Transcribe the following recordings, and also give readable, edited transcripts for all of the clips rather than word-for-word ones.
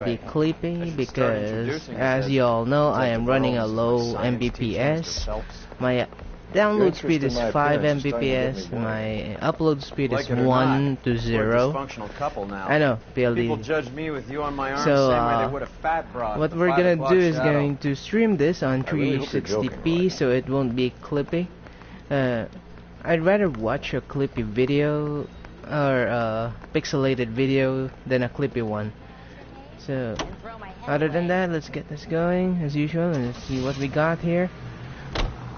Be clippy because, as you all know, I am running a low Mbps. My download speed is 5 Mbps. My upload speed is 1 to 0. I know, PLD. So, what we're gonna do is going to stream this on 360p, so it won't be clippy. I'd rather watch a clippy video or a pixelated video than a clippy one. So, other than that, let's get this going as usual and let's see what we got here.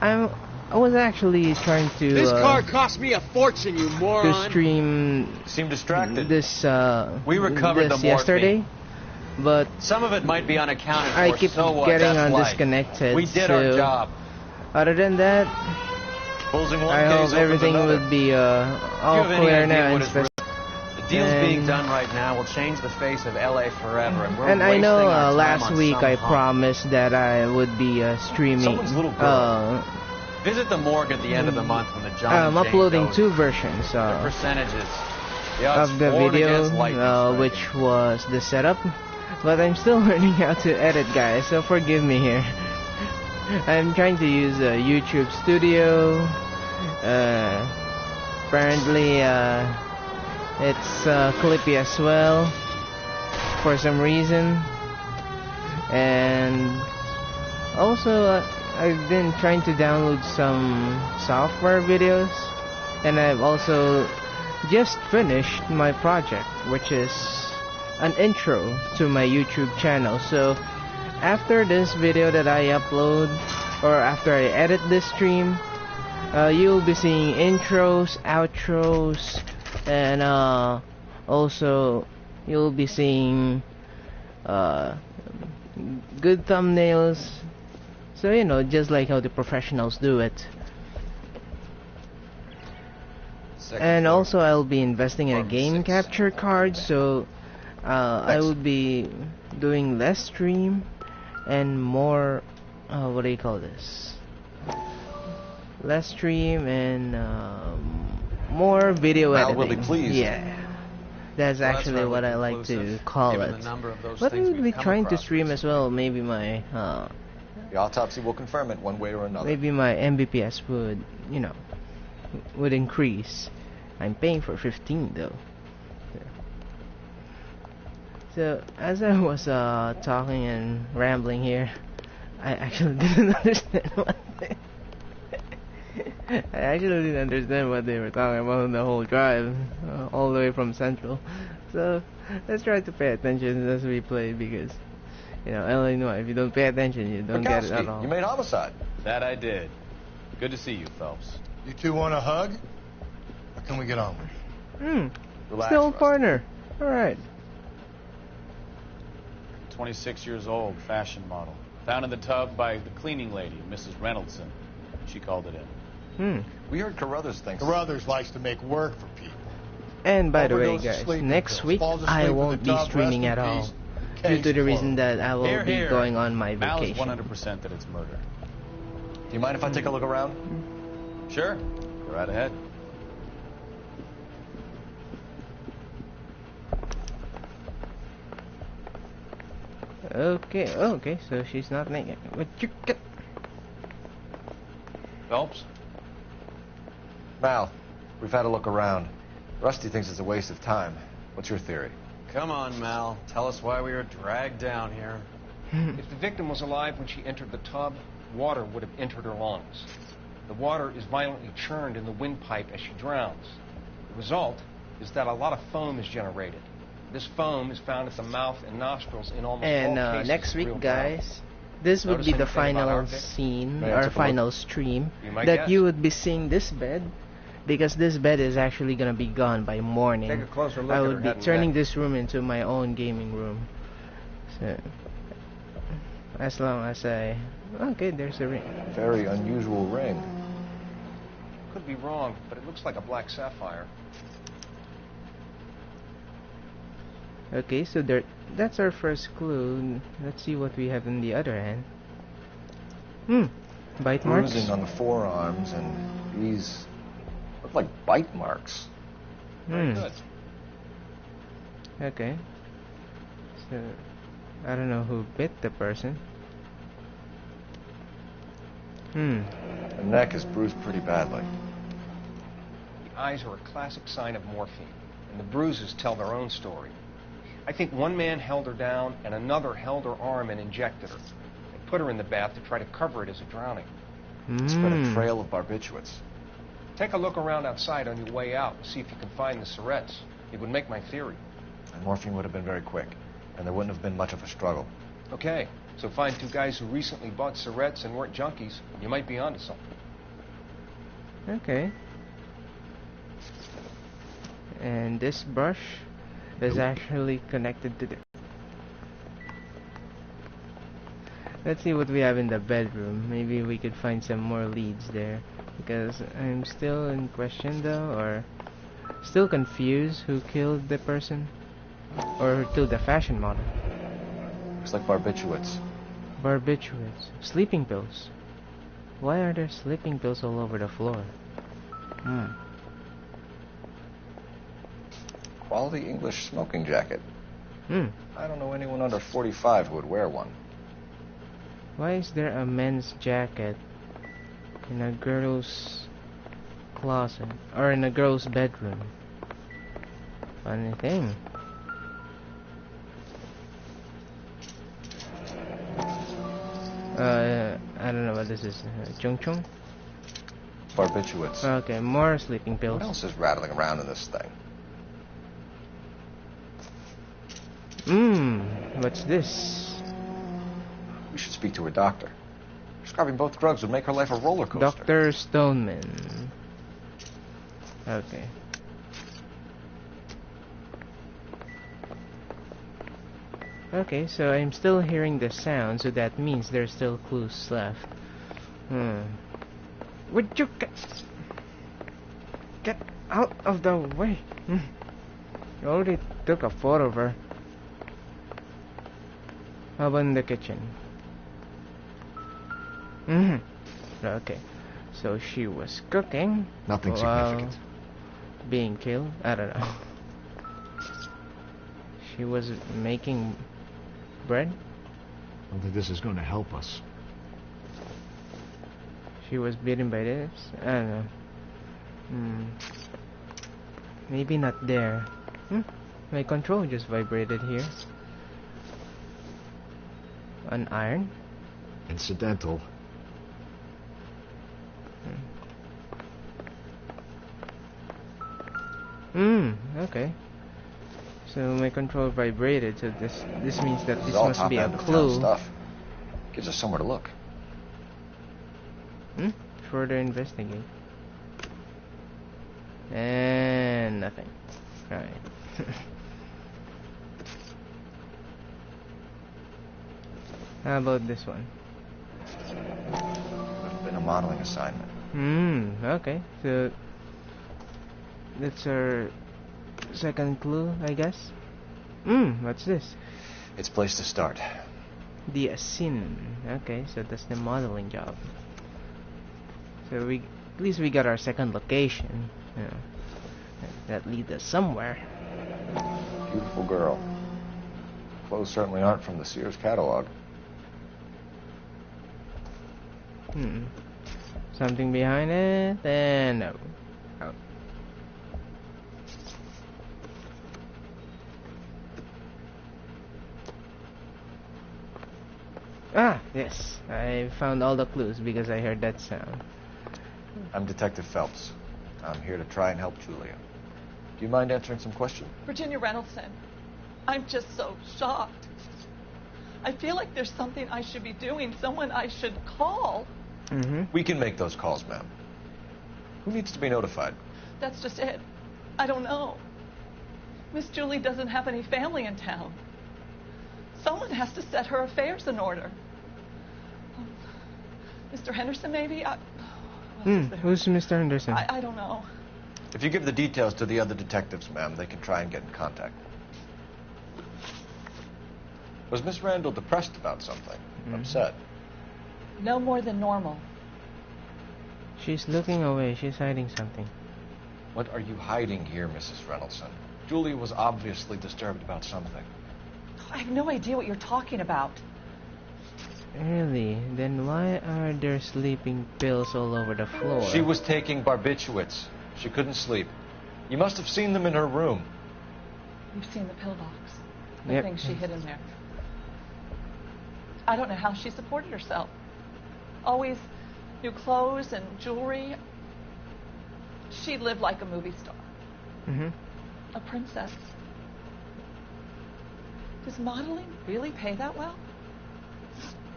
I was actually trying to this car cost me a fortune, you moron. To stream seem distracted. This we recovered this the yesterday, but some of it might be unaccounted for. I keep getting disconnected. We did so our job. Other than that, I hope everything will be all clear now. The deals being done right now will change the face of LA forever, and I know last week I promised that I would be streaming. Visit the morgue at the end of the month when the John I'm uploading 2 versions the percentages of the video, which was the setup, but I'm still learning how to edit, guys, so forgive me here. I'm trying to use YouTube Studio. Apparently it's clippy as well for some reason, and also I've been trying to download some software videos, and I've also just finished my project, which is an intro to my YouTube channel. So after this video that I upload, or after I edit this stream, you'll be seeing intros, outros, and also you'll be seeing good thumbnails, so you know, just like how the professionals do it. And also I'll be investing in a game capture card, so I will be doing less stream and more what do you call this, less stream and more video editing. Will be pleased. Yeah, that's actually what I like to call it. But we'll be trying to stream as well. Maybe my the autopsy will confirm it one way or another. Maybe my Mbps would, you know, would increase. I'm paying for 15 though. So as I was talking and rambling here, I actually didn't understand what they were talking about on the whole drive, all the way from Central. So let's try to pay attention as we play, because you know, Illinois, if you don't pay attention, you don't get it at all. You made homicide. That I did. Good to see you, Phelps. You two want a hug? Or can we get on? Relax, still Rusty. partner. All right. 26 years old, fashion model. Found in the tub by the cleaning lady, Mrs. Reynoldson. She called it in. We heard Carruthers thinks. Carruthers likes to make work for people. And by the way, Overdose of guys, sleeping next pills. week Falls I asleep won't in be the tub, streaming rest at in all, peace. due to the reason that I will Here, be here. going on my Mal is vacation. 100% that it's murder. Do you mind if I take a look around? Sure. Go right ahead. Okay, okay, so she's not naked. What you get? Phelps? Mal, we've had a look around. Rusty thinks it's a waste of time. What's your theory? Come on, Mal. Tell us why we were dragged down here. If the victim was alive when she entered the tub, water would have entered her lungs. The water is violently churned in the windpipe as she drowns. The result is that a lot of foam is generated. This foam is found at the mouth and nostrils in almost all cases. Next of week, real guys, this would Notice be the anything about final our victim? scene, May I or take a final look? stream, Be my that guest. you would be seeing this bed, because this bed is actually gonna be gone by morning. Take a closer look I at would her be head and turning neck. this room into my own gaming room. So, as long as okay, there's a ring. Very unusual ring. Could be wrong, but it looks like a black sapphire. Okay, so that's our first clue. Let's see what we have in the other hand. Bite marks. Bruising on the forearms, and these look like bite marks. Very good. Okay. So I don't know who bit the person. The neck is bruised pretty badly. The eyes are a classic sign of morphine, and the bruises tell their own story. I think one man held her down, and another held her arm and injected her. They put her in the bath to try to cover it as a drowning. It's been a trail of barbiturates. Take a look around outside on your way out and see if you can find the syrettes. It would make my theory. And morphine would have been very quick, and there wouldn't have been much of a struggle. Okay, so find two guys who recently bought syrettes and weren't junkies. You might be onto something. Okay. And this brush is actually connected to the... Let's see what we have in the bedroom. Maybe we could find some more leads there. Because I'm still in question though, or still confused who killed the person. Or who killed the fashion model. Looks like barbiturates. Barbiturates. Sleeping pills. Why are there sleeping pills all over the floor? Quality English smoking jacket. I don't know anyone under 45 who would wear one. Why is there a men's jacket in a girl's closet? Or in a girl's bedroom? Funny thing. I don't know what this is. Chung Chung? Barbiturates. Okay, more sleeping pills. What else is rattling around in this thing? What's this? We should speak to a doctor. Prescribing both drugs would make her life a roller coaster. Dr. Stoneman. Okay. Okay, so I'm still hearing the sound, so that means there's still clues left. Would you get out of the way? You already took a photo of her. How about in the kitchen? Okay, so she was cooking. Nothing significant. Being killed? I don't know. She was making bread? I don't think this is going to help us. She was bitten by this? I don't know. Maybe not there. My control just vibrated here. An iron? Incidental. Okay. So my control vibrated, so this means that this all must be a top-end of town clue. Stuff. Gives us somewhere to look. Further investigate. And nothing. Alright. How about this one? Could have been a modeling assignment. Okay. So that's our second clue, I guess. What's this? It's a place to start. The Asin. Okay, so that's the modeling job. So at least we got our second location. Yeah. That leads us somewhere. Beautiful girl. Clothes certainly aren't from the Sears catalog. Something behind it? And no. Oh. Ah, yes. I found all the clues because I heard that sound. I'm Detective Phelps. I'm here to try and help Julia. Do you mind answering some questions? Virginia Reynoldson, I'm just so shocked. I feel like there's something I should be doing, someone I should call. We can make those calls, ma'am. Who needs to be notified? That's just it. I don't know. Miss Julie doesn't have any family in town. Someone has to set her affairs in order. Mr. Henderson, maybe? Who's Mr. Henderson? I don't know. If you give the details to the other detectives, ma'am, they can try and get in contact. Was Miss Randall depressed about something? Upset? No more than normal. She's looking away. She's hiding something. What are you hiding here, Mrs. Reynoldson? Julia was obviously disturbed about something. I have no idea what you're talking about. Really? Then why are there sleeping pills all over the floor? She was taking barbiturates. She couldn't sleep. You must have seen them in her room. You've seen the pill box. The Yep. things she hid in there. I don't know how she supported herself. Always new clothes and jewelry. She lived like a movie star. Mm-hmm. A princess. Does modeling really pay that well?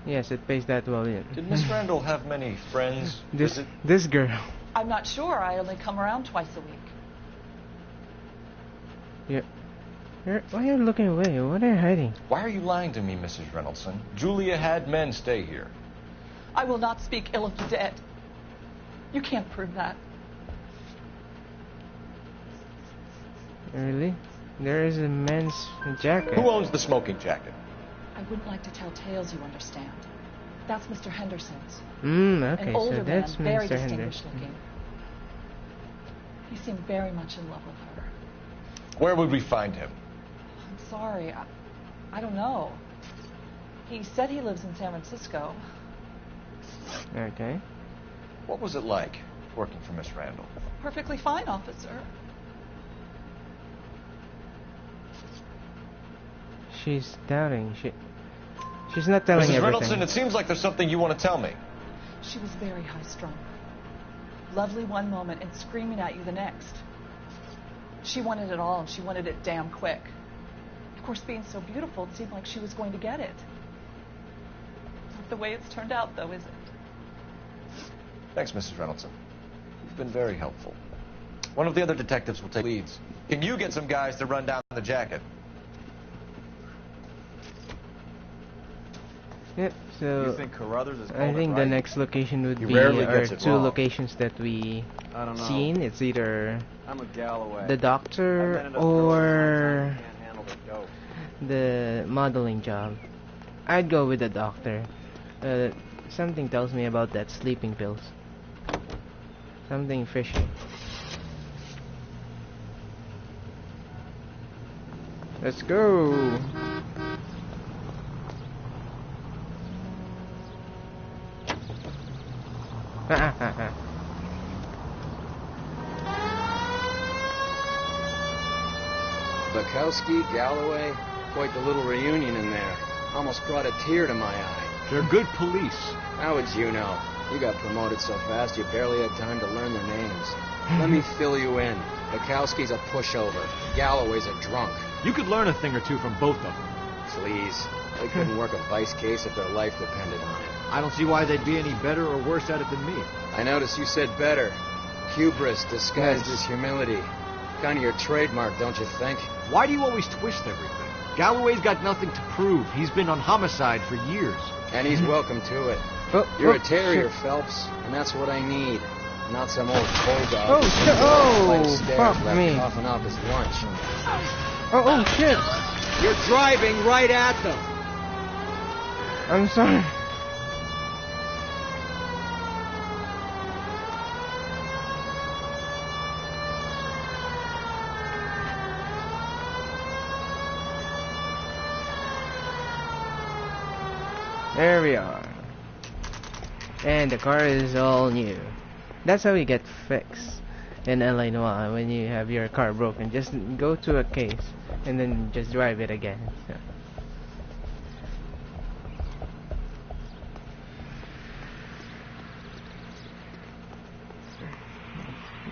Yes, it pays that well, yeah. Did Miss Randall have many friends? This girl. I'm not sure. I only come around twice a week. Why are you looking away? What are you hiding? Why are you lying to me, Mrs. Reynoldson? Julia had men stay here. I will not speak ill of the dead. You can't prove that. Really? There is a men's jacket. Who owns the smoking jacket? I wouldn't like to tell tales, you understand. That's Mr. Henderson's. Okay, An older so that's man, very Mr. distinguished Henderson. looking. He seemed very much in love with her. Where would we find him? I'm sorry. I don't know. He said he lives in San Francisco. Okay. What was it like working for Miss Randall? Perfectly fine, officer. She's doubting. She's not telling Mrs. everything. Reynoldson, it seems like there's something you want to tell me. She was very high-strung. Lovely one moment and screaming at you the next. She wanted it all, and she wanted it damn quick. Of course, being so beautiful, it seemed like she was going to get it. Not the way it's turned out, though, is it? Thanks, Mrs. Reynoldson. You've been very helpful. One of the other detectives will take leads. Can you get some guys to run down the jacket? Yep, so You think Carruthers is I think the next location would He be rarely our gets it two wrong. locations that we I don't know. seen. It's either I'm a Galloway. the doctor or Can't handle the dope. the modeling job. I'd go with the doctor. Something tells me about that sleeping pills. Something fishy. Let's go. Bukowski, Galloway, quite the little reunion in there. Almost brought a tear to my eye. They're good police. How would you know? You got promoted so fast you barely had time to learn their names. Let me fill you in. Bukowski's a pushover. Galloway's a drunk. You could learn a thing or two from both of them. Please. They couldn't work a vice case if their life depended on it. I don't see why they'd be any better or worse at it than me. I noticed you said better. Hubris disguised as humility. Kind of your trademark, don't you think? Why do you always twist everything? Galloway's got nothing to prove. He's been on homicide for years. And he's welcome to it. You're a terrier, Phelps, and that's what I need. Not some old bulldog. Oh, shit. Oh, like stairs fuck left me. coughing off his lunch. Oh shit. You're driving right at them. I'm sorry. There we are. And the car is all new. That's how you get fixed in LA Noire when you have your car broken. Just go to a case and then just drive it again. So.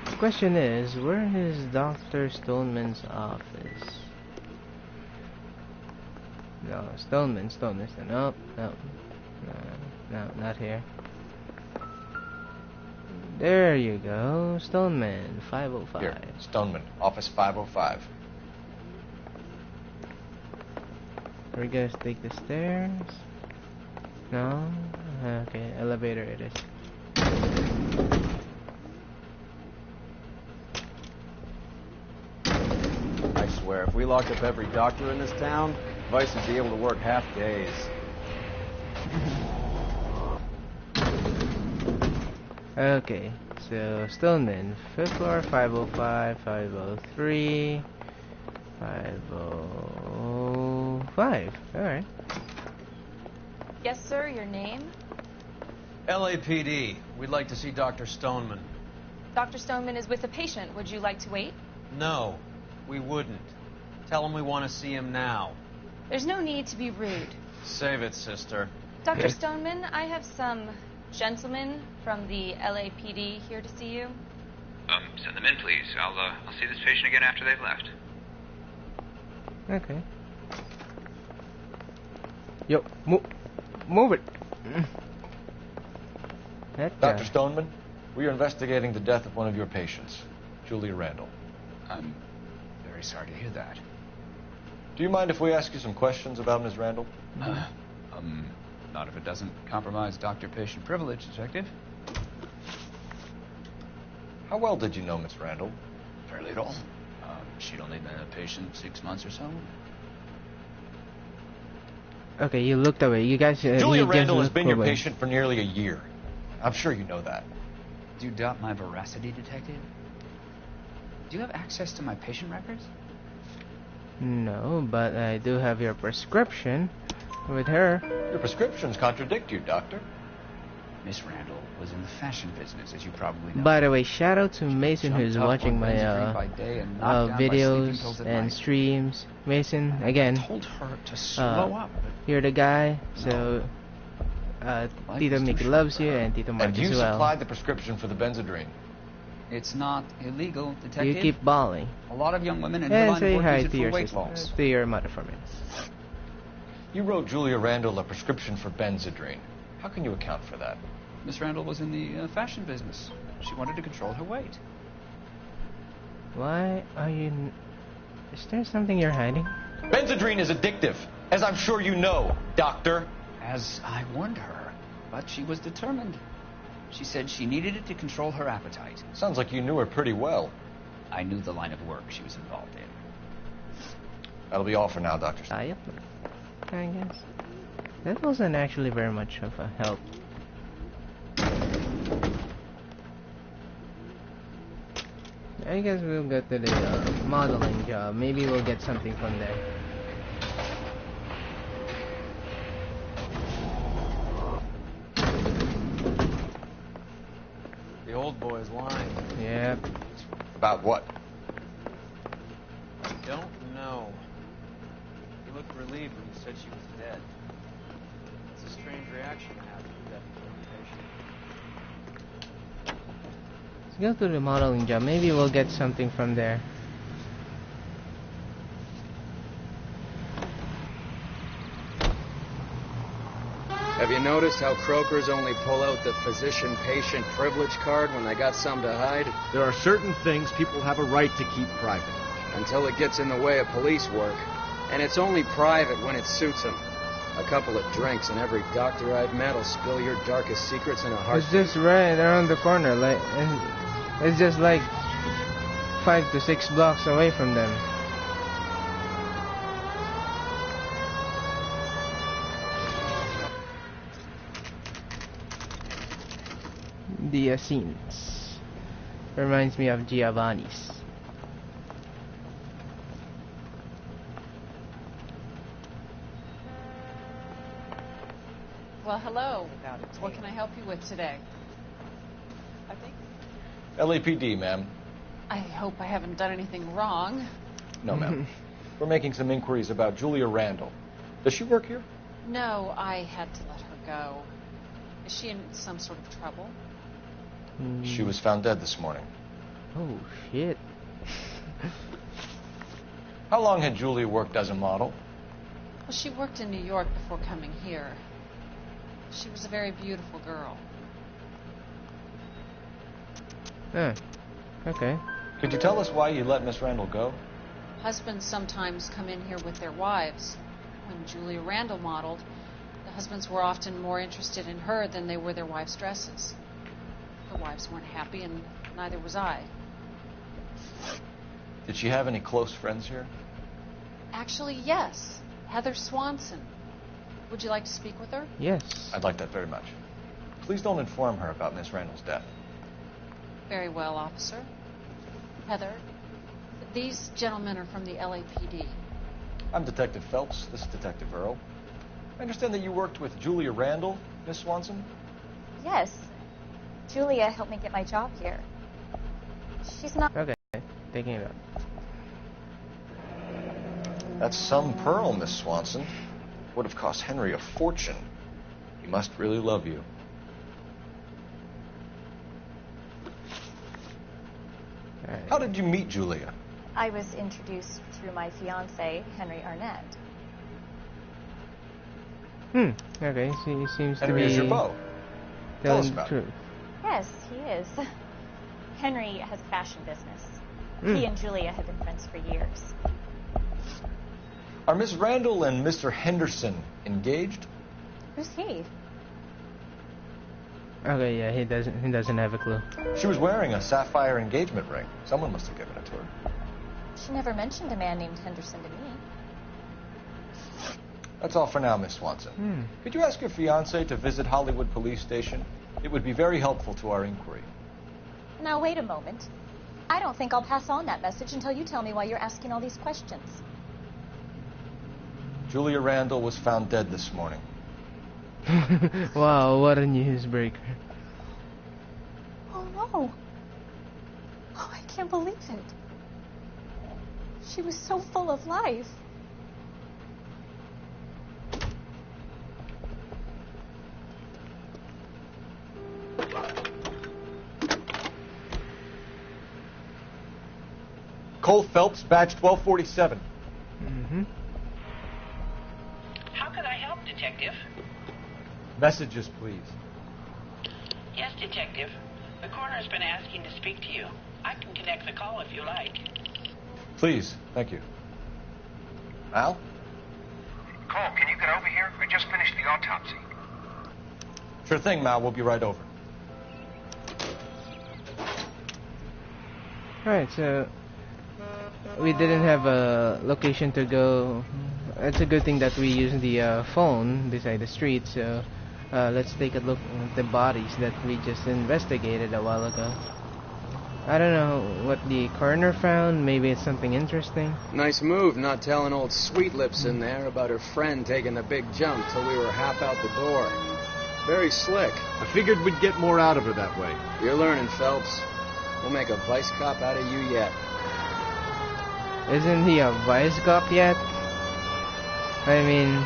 The question is, where is Dr. Stoneman's office? No, Stoneman, nope, no, not here. There you go, Stoneman, 505. Here, Stoneman, office 505. We're gonna take the stairs. No? Okay, elevator it is. I swear, if we locked up every doctor in this town, Vice would be able to work half days. Okay, so Stoneman, 5th floor, 505, 503, 50... 5. Alright. Yes, sir, your name? LAPD. We'd like to see Dr. Stoneman. Dr. Stoneman is with a patient. Would you like to wait? No, we wouldn't. Tell him we want to see him now. There's no need to be rude. Save it, sister. Dr. Stoneman, I have some gentlemen from the LAPD here to see you. Send them in, please. I'll see this patient again after they've left. Okay. Yo, move it. Dr. Stoneman, we are investigating the death of one of your patients, Julia Randall. I'm very sorry to hear that. Do you mind if we ask you some questions about Ms. Randall? Not if it doesn't compromise doctor-patient privilege, Detective. How well did you know Miss Randall? Very little. She'd only been a patient 6 months or so. Okay, you looked away. You guys. Julia you Randall just has been looked your away. patient for nearly a year. I'm sure you know that. Do you doubt my veracity, Detective? Do you have access to my patient records? No, but I do have your prescription with her. Your prescriptions contradict you, Doctor. Miss Randall was in the fashion business, as you probably know. By the way, shout out to Mason who's Jumped up watching on my Benzedrine by day and knocked down by sleeping videos pills at and night. streams. Mason, I again, told her to slow up. But you're the guy. So, Life Tito is too Mickey short loves for you, her. and Tito Mark And you as well. supplied the prescription for the Benzedrine. it's not illegal, Detective. You keep balling. A lot of young women in And the line say of work hi use it to for your weight sister, loss. to your mother for me. You wrote Julia Randall a prescription for Benzedrine. How can you account for that? Miss Randall was in the fashion business. She wanted to control her weight. Why are you? Is there something you're hiding? Benzedrine is addictive, as I'm sure you know, Doctor. As I warned her, but she was determined. She said she needed it to control her appetite. Sounds like you knew her pretty well. I knew the line of work she was involved in. That'll be all for now, Doctor. Yep. I guess. That wasn't actually very much of a help. I guess we'll go to the modeling job. Maybe we'll get something from there. The old boy's lying. Yep. About what? I don't know. He looked relieved when you said she was dead. It's a strange reaction to have to death of a patient. Let's go to the modeling job. Maybe we'll get something from there. Have you noticed how Croakers only pull out the physician-patient privilege card when they got something to hide? There are certain things people have a right to keep private. Until it gets in the way of police work. And it's only private when it suits them. A couple of drinks and every doctor I've met will spill your darkest secrets in a It's heartbeat. just right around the corner. Like, and it's just like 5 to 6 blocks away from them. The Essenes. Reminds me of Giovanni's. Well, hello. What can I help you with today? I think. LAPD, ma'am. I hope I haven't done anything wrong. No, ma'am. We're making some inquiries about Julia Randall. Does she work here? No, I had to let her go. Is she in some sort of trouble? She was found dead this morning. Oh, shit. How long had Julia worked as a model? Well, she worked in New York before coming here. She was a very beautiful girl. Okay. Could you tell us why you let Miss Randall go? Husbands sometimes come in here with their wives. When Julia Randall modeled, the husbands were often more interested in her than they were their wives' dresses. Her wives weren't happy, and neither was I. Did she have any close friends here? Actually, yes. Heather Swanson. Would you like to speak with her? Yes. I'd like that very much. Please don't inform her about Miss Randall's death. Very well, officer. Heather, these gentlemen are from the LAPD. I'm Detective Phelps. This is Detective Earl. I understand that you worked with Julia Randall, Miss Swanson? Yes. Julia helped me get my job here. She's not... Okay, taking it up. That's some pearl, Miss Swanson. Would have cost Henry a fortune. He must really love you. Right. How did you meet Julia? I was introduced through my fiancé, Henry Arnett. Okay, so he seems to Henry be... is your beau. Tell us telling about the it. truth. Yes, he is. Henry has a fashion business. He and Julia have been friends for years. Are Miss Randall and Mr. Henderson engaged? Who's he? Okay, yeah, he doesn't have a clue. She was wearing a sapphire engagement ring. Someone must have given it to her. She never mentioned a man named Henderson to me. That's all for now, Miss Swanson. Could you ask your fiancé to visit Hollywood Police Station? It would be very helpful to our inquiry. Now, wait a moment. I don't think I'll pass on that message until you tell me why you're asking all these questions. Julia Randall was found dead this morning. Wow, what a newsbreaker. Oh, no. Oh, I can't believe it. She was so full of life. Cole Phelps, badge 1247. How can I help, Detective? Messages, please. Yes, Detective. The coroner's been asking to speak to you. I can connect the call if you like. Please, thank you. Al? Cole, can you get over here? We just finished the autopsy. Sure thing, Mal. We'll be right over. Alright, so... we didn't have a location to go. It's a good thing that we use the phone beside the street, so... let's take a look at the bodies that we just investigated a while ago. I don't know what the coroner found. Maybe it's something interesting. Nice move not telling old Sweet Lips in there about her friend taking the big jump till we were half out the door. Very slick. I figured we'd get more out of her that way. You're learning, Phelps. We'll make a vice cop out of you yet. Isn't he a vice cop yet? I mean...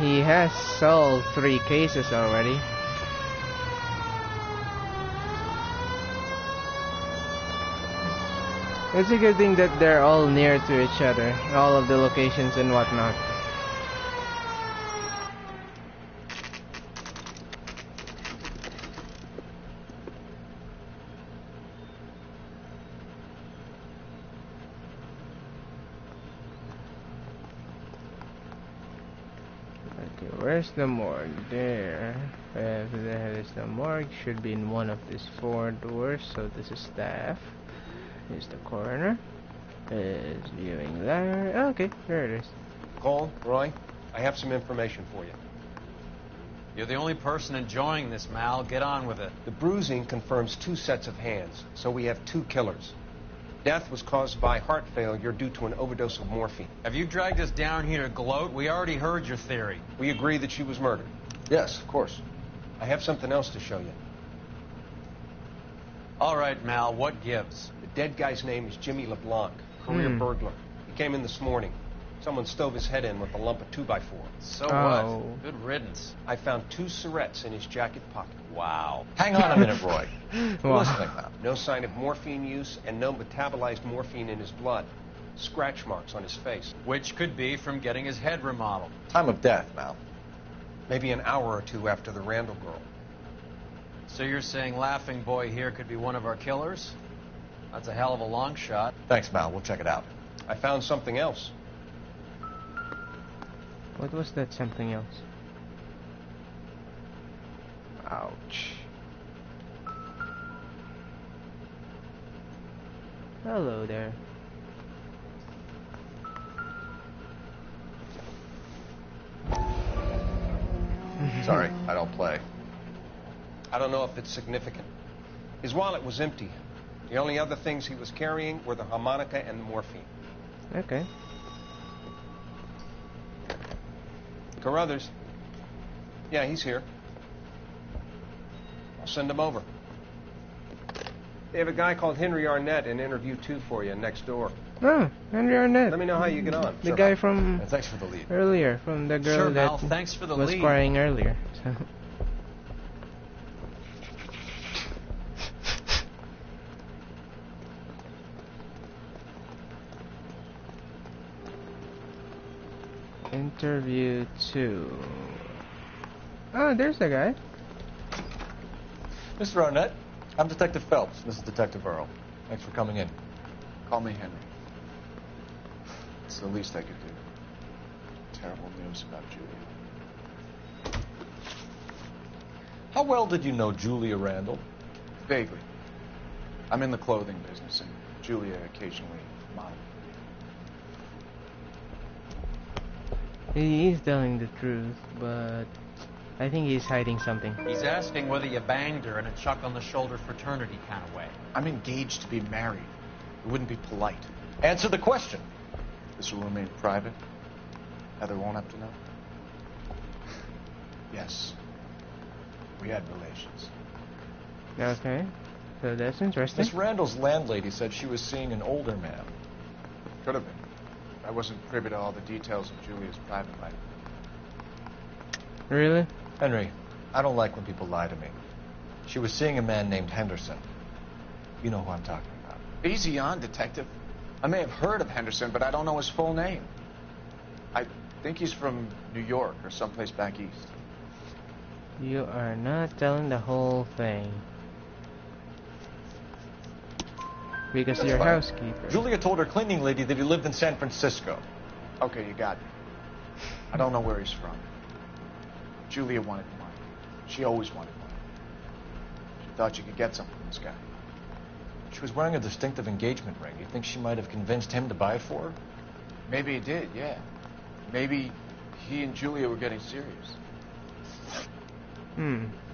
he has solved 3 cases already. It's a good thing that they're all near to each other, all of the locations and whatnot. Where's the morgue? There. If there is the morgue, should be in one of these 4 doors. So this is staff. Here's the coroner. Is viewing there. Okay, there it is. Cole, Roy, I have some information for you. You're the only person enjoying this, Mal. Get on with it. The bruising confirms 2 sets of hands, so we have 2 killers. Death was caused by heart failure due to an overdose of morphine. Have you dragged us down here to gloat? We already heard your theory. We agree that she was murdered. Yes, of course. I have something else to show you. All right, Mal, what gives? The dead guy's name is Jimmy LeBlanc, career burglar. He came in this morning. Someone stove his head in with a lump of 2x4. So what? Good riddance. I found 2 cigarettes in his jacket pocket. Wow. Hang on a minute, Roy. Wow. Listening now. No sign of morphine use and no metabolized morphine in his blood. Scratch marks on his face. Which could be from getting his head remodeled. Time of death, Mal. Maybe an hour or 2 after the Randall girl. So you're saying Laughing Boy here could be one of our killers? That's a hell of a long shot. Thanks, Mal. We'll check it out. I found something else. What was that something else? Ouch. Hello there. Sorry, I don't play. I don't know if it's significant. His wallet was empty. The only other things he was carrying were the harmonica and the morphine. Okay. Carruthers. Yeah, he's here. I'll send him over. They have a guy called Henry Arnett in interview 2 for you next door. Oh, Henry Arnett. Let me know how you get on. The guy from thanks for the lead. Earlier, from the girl Sure, that Mal, thanks for the was lead. crying earlier. So. Interview 2. Oh, there's the guy. Mr. Arnett, I'm Detective Phelps. This is Detective Earl. Thanks for coming in. Call me Henry. It's the least I could do. Terrible news about Julia. How well did you know Julia Randall? Vaguely. I'm in the clothing business, and Julia occasionally modeled. He is telling the truth, but I think he's hiding something. He's asking whether you banged her in a chuck-on-the-shoulder fraternity kind of way. I'm engaged to be married. It wouldn't be polite. Answer the question. This will remain private. Heather won't have to know. Yes. We had relations. Okay, so that's interesting. Miss Randall's landlady said she was seeing an older man. Could have been. I wasn't privy to all the details of Julia's private life. Really? Henry, I don't like when people lie to me. She was seeing a man named Henderson. You know who I'm talking about. Easy on, Detective. I may have heard of Henderson, but I don't know his full name. I think he's from New York or someplace back east. You are not telling the whole thing. Because That's you're fine. housekeeper. Julia told her cleaning lady that he lived in San Francisco. Okay, you got me. I don't know where he's from. Julia wanted money. She always wanted money. She thought she could get something from this guy. She was wearing a distinctive engagement ring. You think she might have convinced him to buy it for her? Maybe he did, yeah. Maybe he and Julia were getting serious.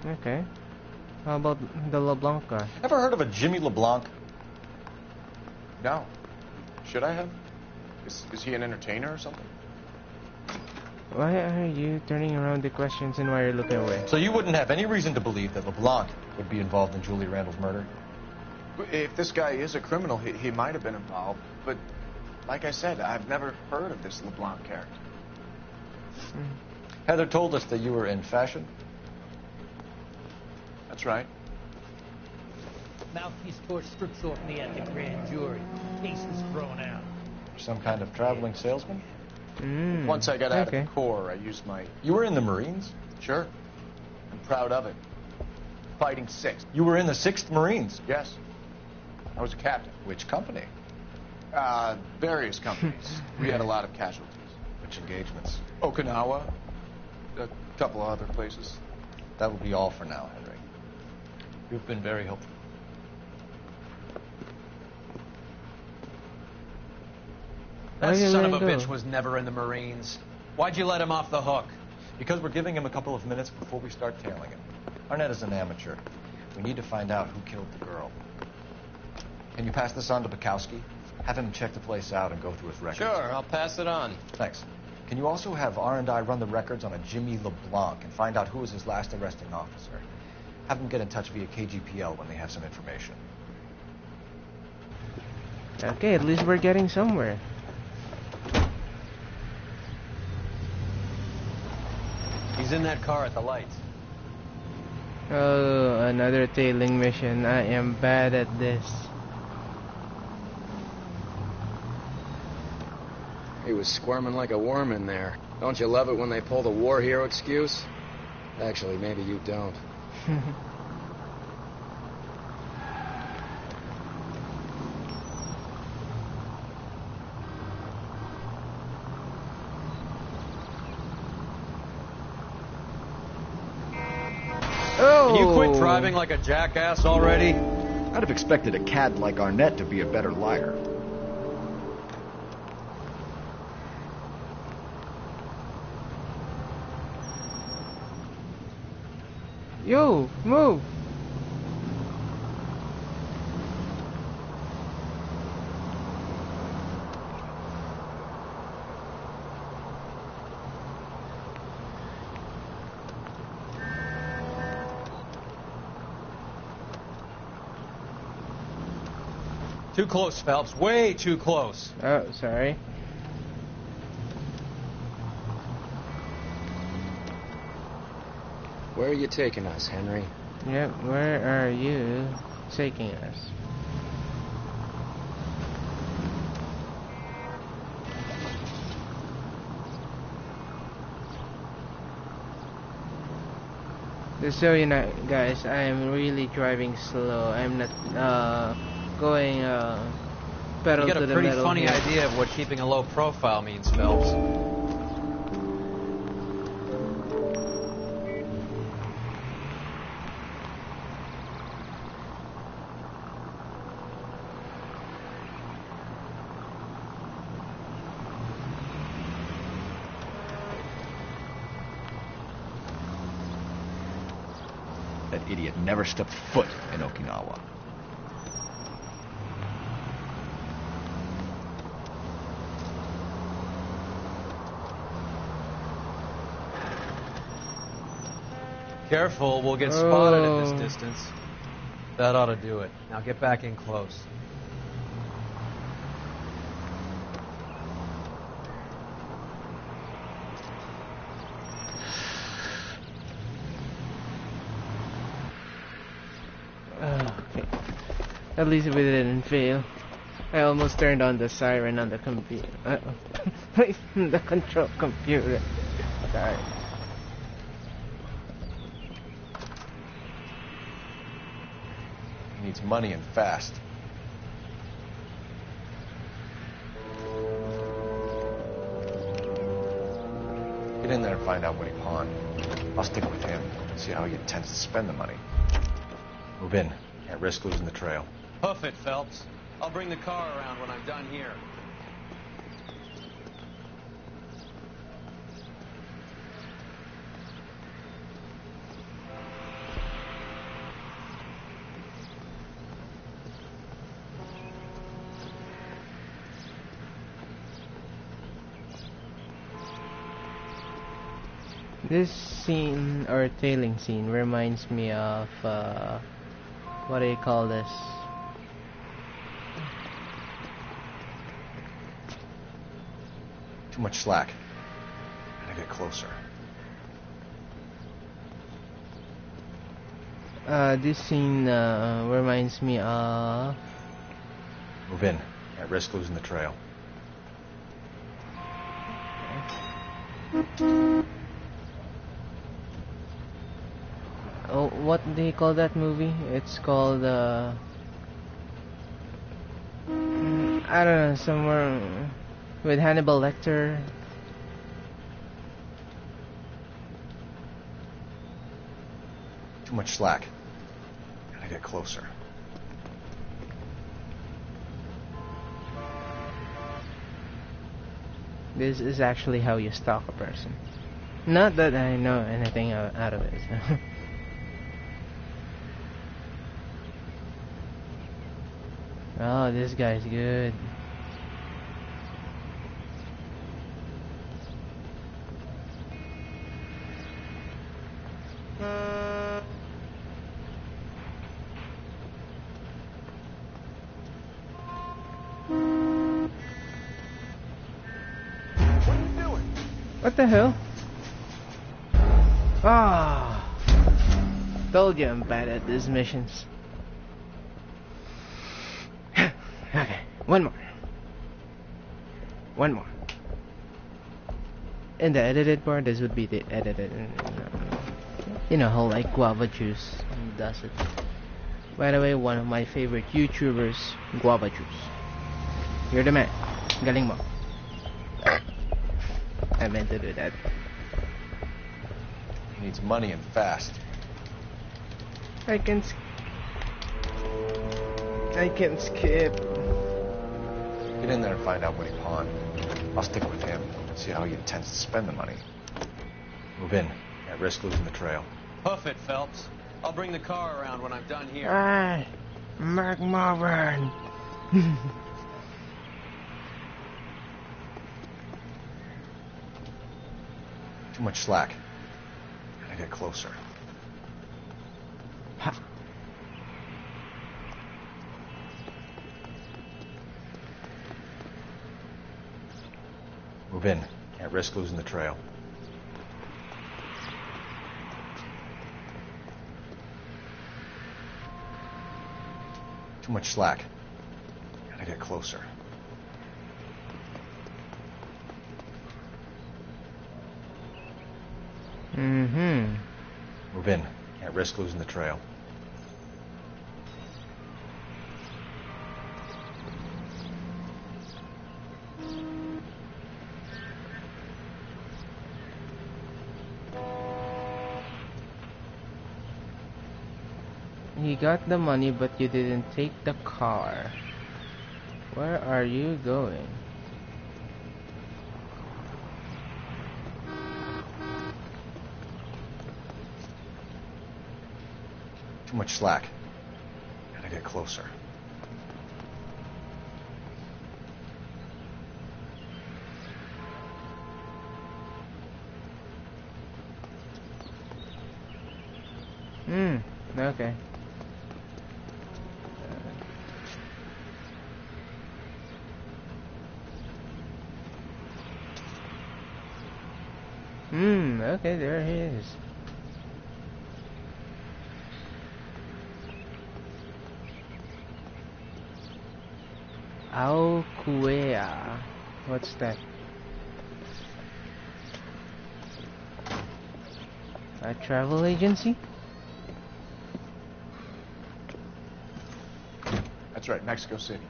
Okay. How about the LeBlanc guy? Ever heard of a Jimmy LeBlanc? No. Should I have? Is he an entertainer or something? Why are you turning around the questions and why are you looking away? So you wouldn't have any reason to believe that LeBlanc would be involved in Julia Randall's murder? If this guy is a criminal, he might have been involved. But like I said, I've never heard of this LeBlanc character. Heather told us that you were in fashion. That's right. Mouthpiece torch strips off me at the grand jury. Case was thrown out. Some kind of traveling salesman? Once I got out of the Corps, I used my... You were in the Marines? Sure. I'm proud of it. Fighting 6th. You were in the 6th Marines? Yes. I was a captain. Which company? Various companies. We had a lot of casualties. Which engagements? Okinawa. A couple of other places. That will be all for now, Henry. You've been very helpful. That son of a bitch was never in the Marines. Why'd you let him off the hook? Because we're giving him a couple of minutes before we start tailing him. Arnett is an amateur. We need to find out who killed the girl. Can you pass this on to Bukowski? Have him check the place out and go through his records. Sure, I'll pass it on. Thanks. Can you also have R&I run the records on a Jimmy LeBlanc and find out who was his last arresting officer? Have them get in touch via KGPL when they have some information. Okay, at least we're getting somewhere. He's in that car at the lights. Oh, another tailing mission. I am bad at this. He was squirming like a worm in there. Don't you love it when they pull the war hero excuse? Actually, maybe you don't. Can you quit driving like a jackass already? I'd have expected a cad like Arnett to be a better liar. Yo, move! Too close, Phelps. Way too close. Oh, sorry. Where are you taking us, Henry? Yep, where are you taking us? Just so you know, guys, I am really driving slow. I'm not going pedal You to got a the pretty metal funny here. idea of what keeping a low profile means, Phelps. That idiot never stepped foot in Okinawa. Careful, we'll get spotted at this distance. That ought to do it. Now get back in close. Okay. At least we didn't fail. I almost turned on the siren on the computer. The control computer. Sorry. He needs money and fast. Get in there and find out what he pawned. I'll stick with him. See how he intends to spend the money. Move in. Can't risk losing the trail. Hoof it, Phelps. I'll bring the car around when I'm done here. This scene, or tailing scene, reminds me of, what do you call this? Too much slack. Gotta get closer. This scene, reminds me of... Move in. Can't risk losing the trail. Oh, what do you call that movie? It's called, I don't know, somewhere with Hannibal Lecter. Too much slack. Gotta get closer. This is actually how you stalk a person. Not that I know anything out of it. So. Oh, this guy's good. What the hell? Ah, told you I'm bad at these missions. Okay, one more. One more. In the edited part, this would be the edited. You know how like Guava Juice does it. By the way, one of my favorite YouTubers, Guava Juice. You're the man. Galing mo. I meant to do that. He needs money and fast. I can skip. Get in there and find out what he pawned. I'll stick with him. See how he intends to spend the money. Move in. Can't risk losing the trail. Hoof it, Phelps. I'll bring the car around when I'm done here. Ah, Mark Marvin. Too much slack. Gotta get closer. Ha. Move in. Can't risk losing the trail. Too much slack. Gotta get closer. Mm-hmm. Move in. Can't risk losing the trail. You got the money, but you didn't take the car. Where are you going? Too much slack. Gotta get closer. Okay. Okay, there he is. Aucuea. What's that? A travel agency? That's right, Mexico City.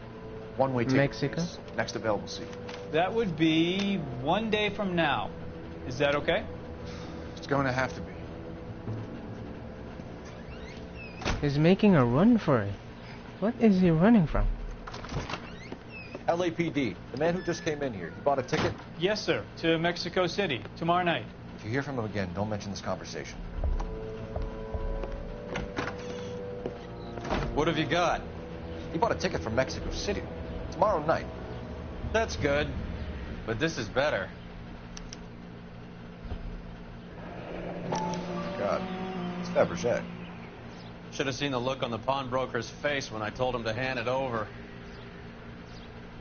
One-way ticket. Mexico? Please. Next available seat. That would be 1 day from now. Is that okay? It's going to have to be. He's making a run for it. What is he running from? LAPD. The man who just came in here. He bought a ticket? Yes, sir. To Mexico City. Tomorrow night. If you hear from him again, don't mention this conversation. What have you got? He bought a ticket from Mexico City. Tomorrow night. That's good. But this is better. God. It's Fabergé. Should have seen the look on the pawnbroker's face when I told him to hand it over.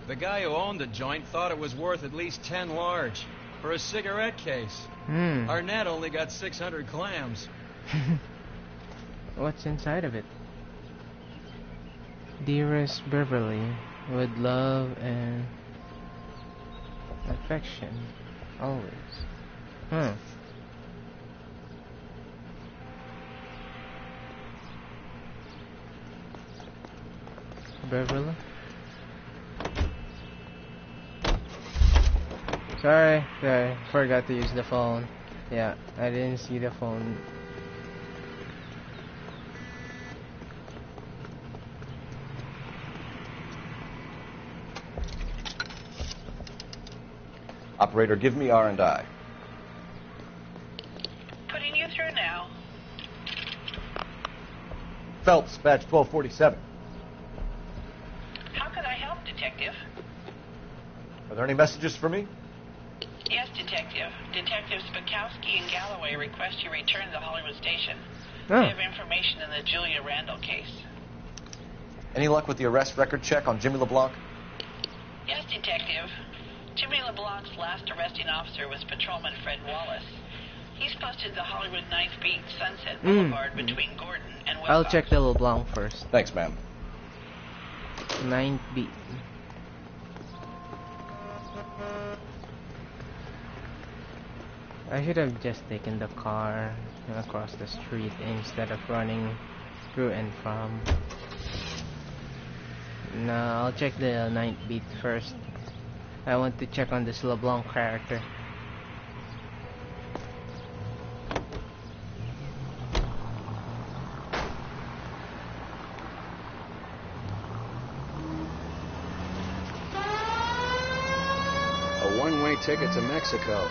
The guy who owned the joint thought it was worth at least 10 large for a cigarette case. Arnett only got 600 clams. What's inside of it? Dearest Beverly, with love and affection, always. Beverly? Sorry, forgot to use the phone. Yeah, I didn't see the phone. Operator, give me R&I. Putting you through now. Phelps, badge 1247. How could I help, Detective? Are there any messages for me? Yes, Detective. Detectives Bukowski and Galloway request you return to the Hollywood station. They have information in the Julia Randall case. Any luck with the arrest record check on Jimmy LeBlanc? Yes, Detective. Jimmy LeBlanc's last arresting officer was Patrolman Fred Wallace. He's posted the Hollywood 9th Beat Sunset Boulevard between Gordon and West. I'll check the LeBlanc first. Thanks, ma'am. 9th Beat. I should have just taken the car across the street instead of running through and from. No, I'll check the 9th Beat first. I want to check on this LeBlanc character. A one-way ticket to Mexico.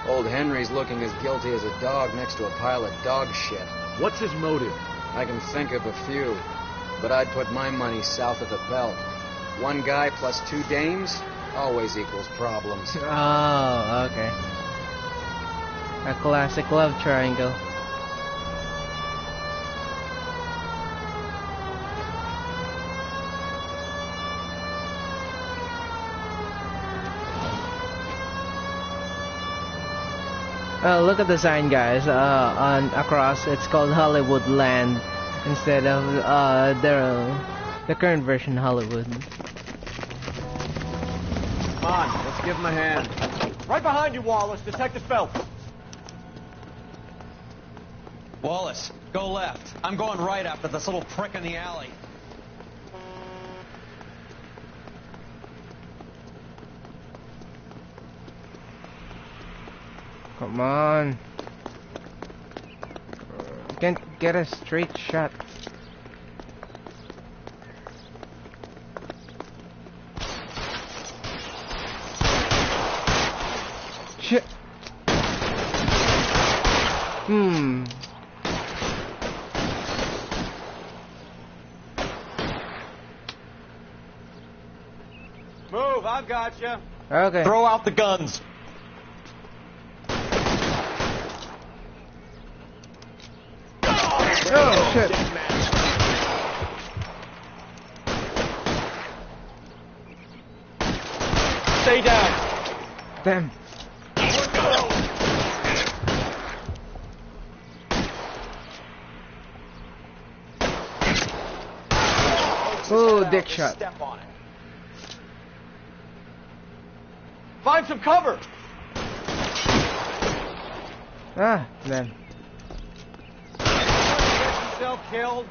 Old Henry's looking as guilty as a dog next to a pile of dog shit. What's his motive? I can think of a few, but I'd put my money south of the belt. One guy plus 2 dames always equals problems. Oh, okay. A classic love triangle. Look at the sign, guys. On across, it's called Hollywood Land instead of the current version Hollywood. Come on, let's give him a hand. Right behind you, Wallace. Detective Phelps. Wallace, go left. I'm going right after this little prick in the alley. Come on. Can't get a straight shot. Shit. Move, I've got you. Okay. Throw out the guns. Oh, shit. Stay down. Damn. Oh, dick shot. Step on it. Find some cover. Ah, damn. Get yourself killed.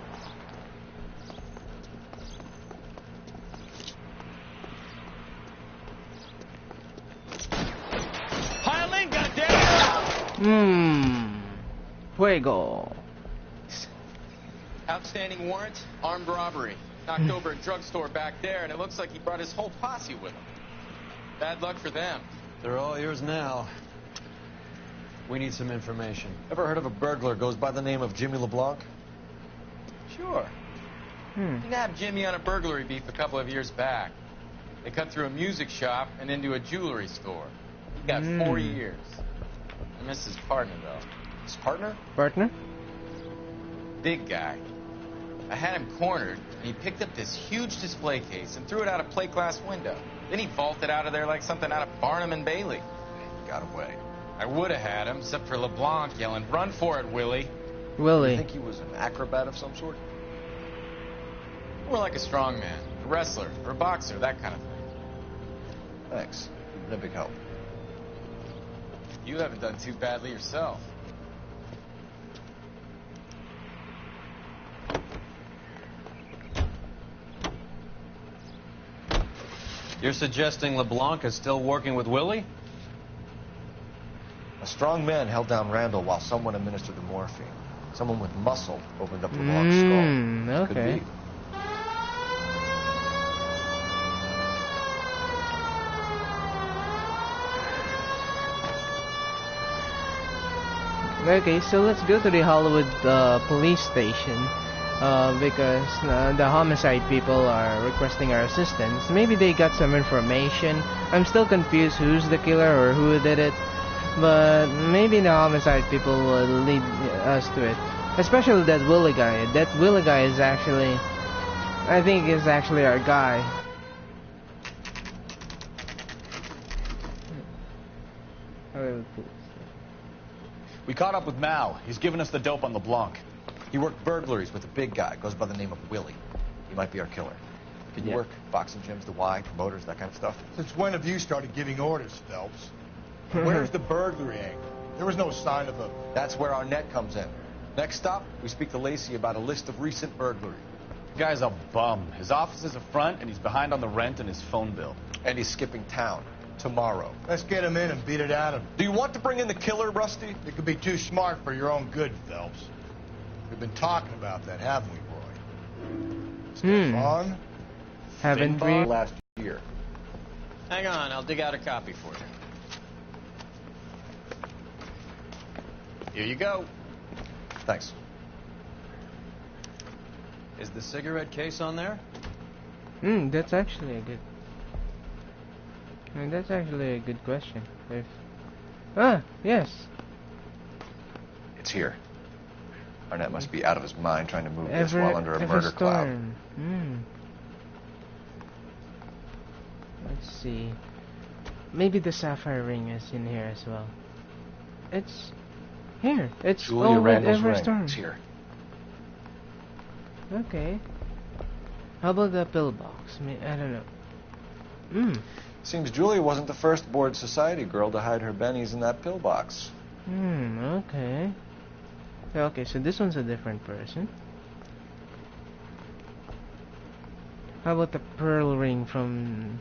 Pile in, goddammit! Fuego. Outstanding warrant, armed robbery. Knocked over a drugstore back there, and it looks like he brought his whole posse with him. Bad luck for them. They're all yours now. We need some information. Ever heard of a burglar goes by the name of Jimmy LeBlanc? Sure. He nabbed Jimmy on a burglary beef a couple of years back. They cut through a music shop and into a jewelry store. He got 4 years. I miss his partner, though. His partner? Partner? Big guy. I had him cornered, and he picked up this huge display case and threw it out a plate glass window. Then he vaulted out of there like something out of Barnum and Bailey. He got away. I would have had him, except for LeBlanc yelling, "Run for it, Willie." Willie. You think he was an acrobat of some sort? More like a strongman, a wrestler, or a boxer, that kind of thing. Thanks. You've been a big help. You haven't done too badly yourself. You're suggesting LeBlanc is still working with Willie? A strong man held down Randall while someone administered the morphine. Someone with muscle opened up LeBlanc's skull. Okay. Could be. Okay, so let's go to the Hollywood police station because the homicide people are requesting our assistance. Maybe they got some information. I'm still confused who's the killer or who did it, but maybe the homicide people will lead us to it. Especially that Willie guy. That Willie guy is actually, I think, is actually our guy. We caught up with Mal. He's given us the dope on LeBlanc. He worked burglaries with a big guy. Goes by the name of Willie. He might be our killer. Can you work boxing gyms, the Y, promoters, that kind of stuff? Since when have you started giving orders, Phelps? Where's the burglary angle? There was no sign of a... That's where our net comes in. Next stop, we speak to Lacey about a list of recent burglaries. The guy's a bum. His office is a front, and he's behind on the rent and his phone bill. And he's skipping town tomorrow. Let's get him in and beat it out of him. Do you want to bring in the killer, Rusty? It could be too smart for your own good, Phelps. We've been talking about that, haven't we, Roy? Stefan? Haven't we? Last year. Hang on, I'll dig out a copy for you. Here you go. Thanks. Is the cigarette case on there? That's actually a good... that's actually a good question. If... yes. It's here. Arnett must be out of his mind trying to move this while under a murder cloud. Let's see. Maybe the sapphire ring is in here as well. it's here. It's Julia all with Randall's ring. Everstorm. It's here. Okay. How about the pillbox? I mean, I don't know. Seems Julia wasn't the first bored society girl to hide her bennies in that pillbox. Okay. Okay, so this one's a different person. How about the pearl ring from,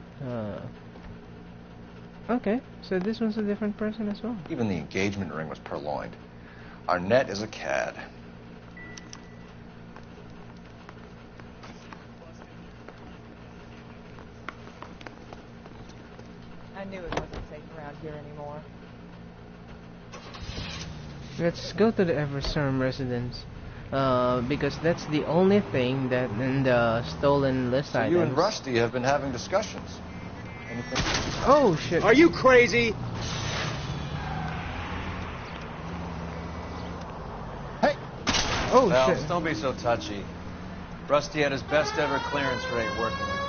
Okay, so this one's a different person as well. Even the engagement ring was purloined. Arnett is a cad. I knew it wasn't safe around here anymore. Let's go to the Everstorm residence. Because that's the only thing that in the stolen list items. You and Rusty have been having discussions. Anything? Oh, shit. Are you crazy? Hey! Oh, Phelps, shit. don't be so touchy. Rusty had his best ever clearance rate working with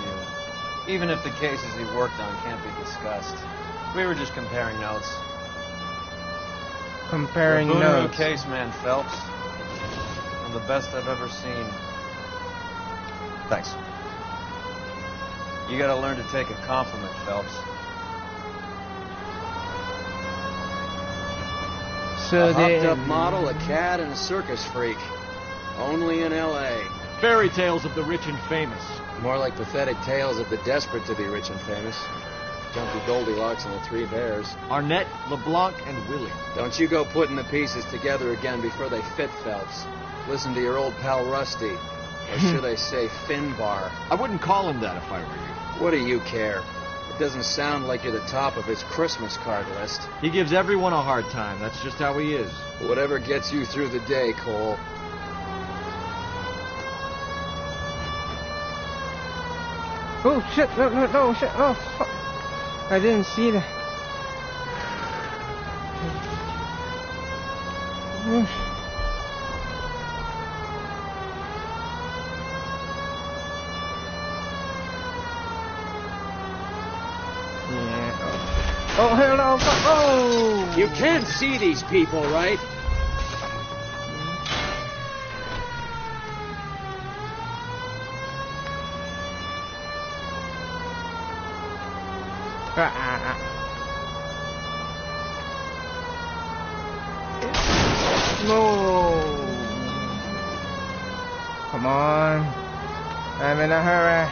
you. Even if the cases he worked on can't be discussed. We were just comparing notes. Comparing You're a Booneroo notes. case man, Phelps. I'm the best I've ever seen. Thanks. You gotta learn to take a compliment, Phelps. So a hopped-up model, a cad, and a circus freak. Only in L.A. Fairy tales of the rich and famous. More like pathetic tales of the desperate to be rich and famous. Junkie Goldilocks and the Three Bears. Arnett, LeBlanc, and Willie. Don't you go putting the pieces together again before they fit, Phelps. Listen to your old pal Rusty. Or should I say Finbar. I wouldn't call him that if I were you. What do you care? It doesn't sound like you're the top of his Christmas card list. He gives everyone a hard time. That's just how he is. Whatever gets you through the day, Cole. Oh, shit. No, shit. Oh, fuck. I didn't see that. Yeah. Oh, hell no. Oh! You can't see these people, right? No. Come on. I'm in a hurry.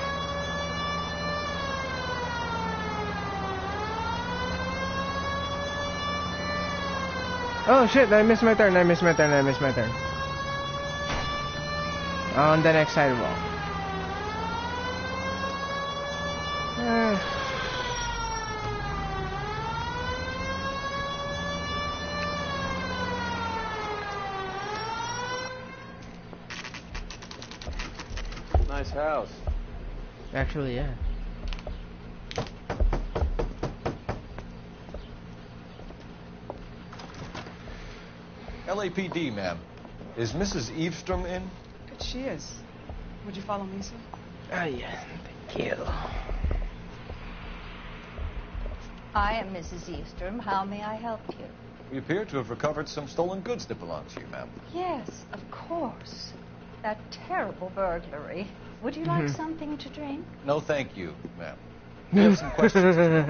Oh shit, I missed my turn. On the next sidewalk. Nice house. Actually, yeah. LAPD, ma'am. Is Mrs. Eavestrom in? But she is. Would you follow me, sir? Ah, yeah. Thank you. I am Mrs. Eastrom. How may I help you? We appear to have recovered some stolen goods that belong to you, ma'am. Yes, of course. That terrible burglary. Would you like something to drink? No, thank you, ma'am. We have some questions. If you don't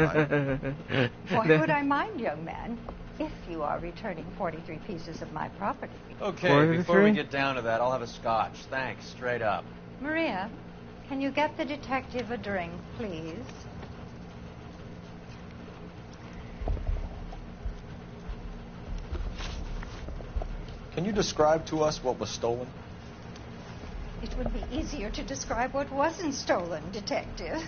mind. Why would I mind, young man, if you are returning 43 pieces of my property? Okay, before we get down to that, I'll have a scotch. Thanks, straight up. Maria, can you get the detective a drink, please? Can you describe to us what was stolen? It would be easier to describe what wasn't stolen, Detective.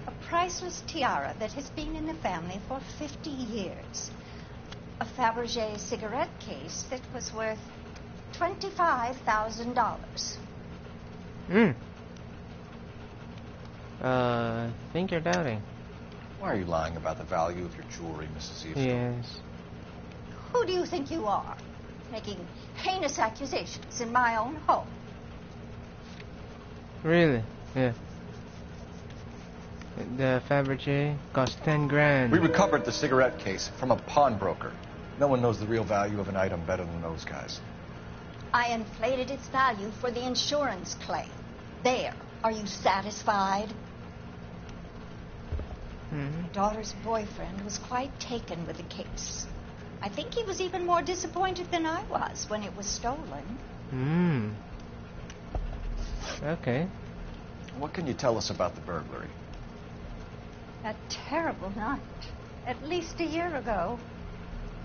A priceless tiara that has been in the family for 50 years. A Fabergé cigarette case that was worth $25,000. I think you're doubting. Why are you lying about the value of your jewelry, Mrs. Eastrom? Yes. Who do you think you are? Making heinous accusations in my own home. Really? Yeah. The Fabergé cost 10 grand. We recovered the cigarette case from a pawnbroker. No one knows the real value of an item better than those guys. I inflated its value for the insurance claim. There. Are you satisfied? My daughter's boyfriend was quite taken with the case. I think he was even more disappointed than I was when it was stolen. Okay. What can you tell us about the burglary? A terrible night. At least a year ago.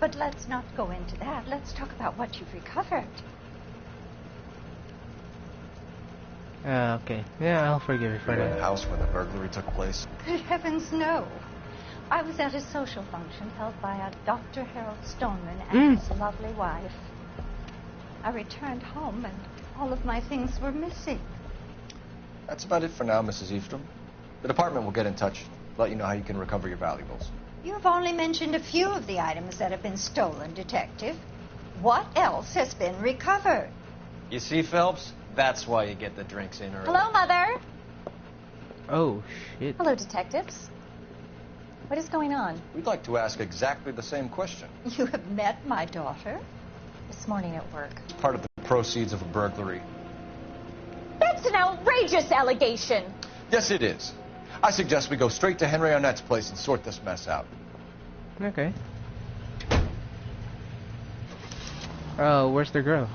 But let's not go into that. Let's talk about what you've recovered. Okay. Yeah, I'll forgive you for Were you in that. the house where the burglary took place? Good heavens, no. I was at a social function held by a Dr. Harold Stoneman and his lovely wife. I returned home and all of my things were missing. That's about it for now, Mrs. Eastrom. The department will get in touch, let you know how you can recover your valuables. You've only mentioned a few of the items that have been stolen, Detective. What else has been recovered? You see, Phelps? That's why you get the drinks in early. Hello, Mother. Oh, shit. Hello, detectives. What is going on? We'd like to ask exactly the same question. You have met my daughter? This morning at work. Part of the proceeds of a burglary. That's an outrageous allegation. Yes, it is. I suggest we go straight to Henry Arnett's place and sort this mess out. Okay. Oh, where's the girl?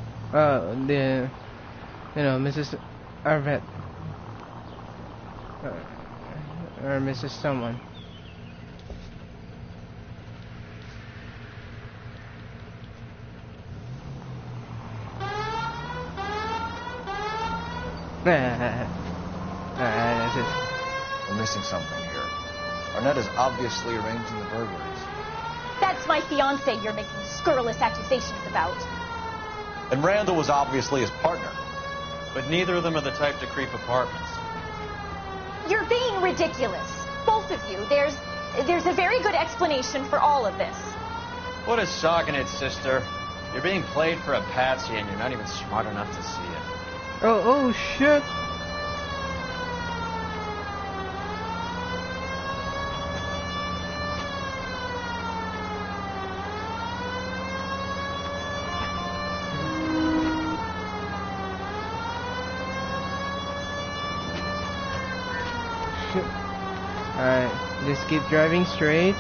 Mrs. Arnett. Or Mrs. someone. That's it. We're missing something here. Arnett is obviously arranging the burglaries. That's my fiancé you're making scurrilous accusations about. And Randall was obviously his partner. But neither of them are the type to creep apartments. You're being ridiculous. Both of you. There's a very good explanation for all of this. What is sogging it, sister? You're being played for a patsy and you're not even smart enough to see it. Oh, shit. Alright, just keep driving straight.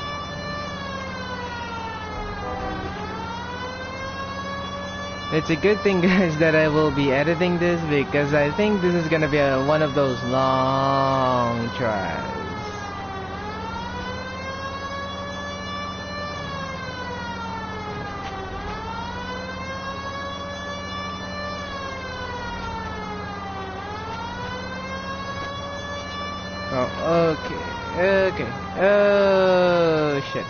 It's a good thing, guys, that I will be editing this because I think this is gonna be one of those long tries. Oh, okay. Oh, shit.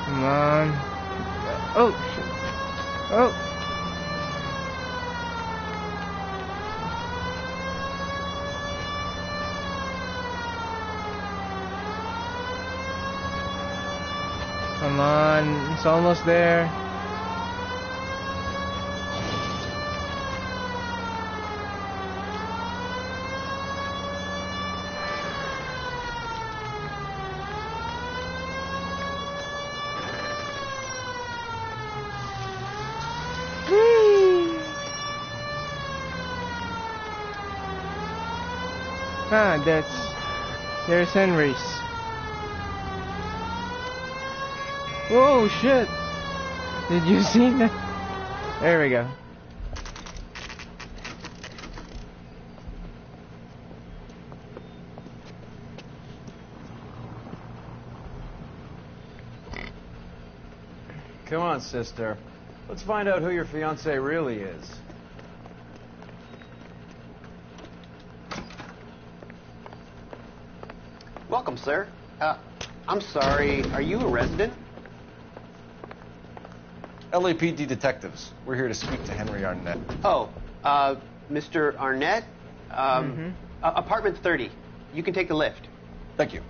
Come on. Oh, shit. Oh. Come on, it's almost there. There's Henry's. Whoa, shit! Did you see that? There we go. Come on, sister. Let's find out who your fiancé really is. Welcome, sir. I'm sorry, are you a resident? LAPD detectives. We're here to speak to Henry Arnett. Oh, Mr. Arnett? Apartment 30. You can take the lift. Thank you.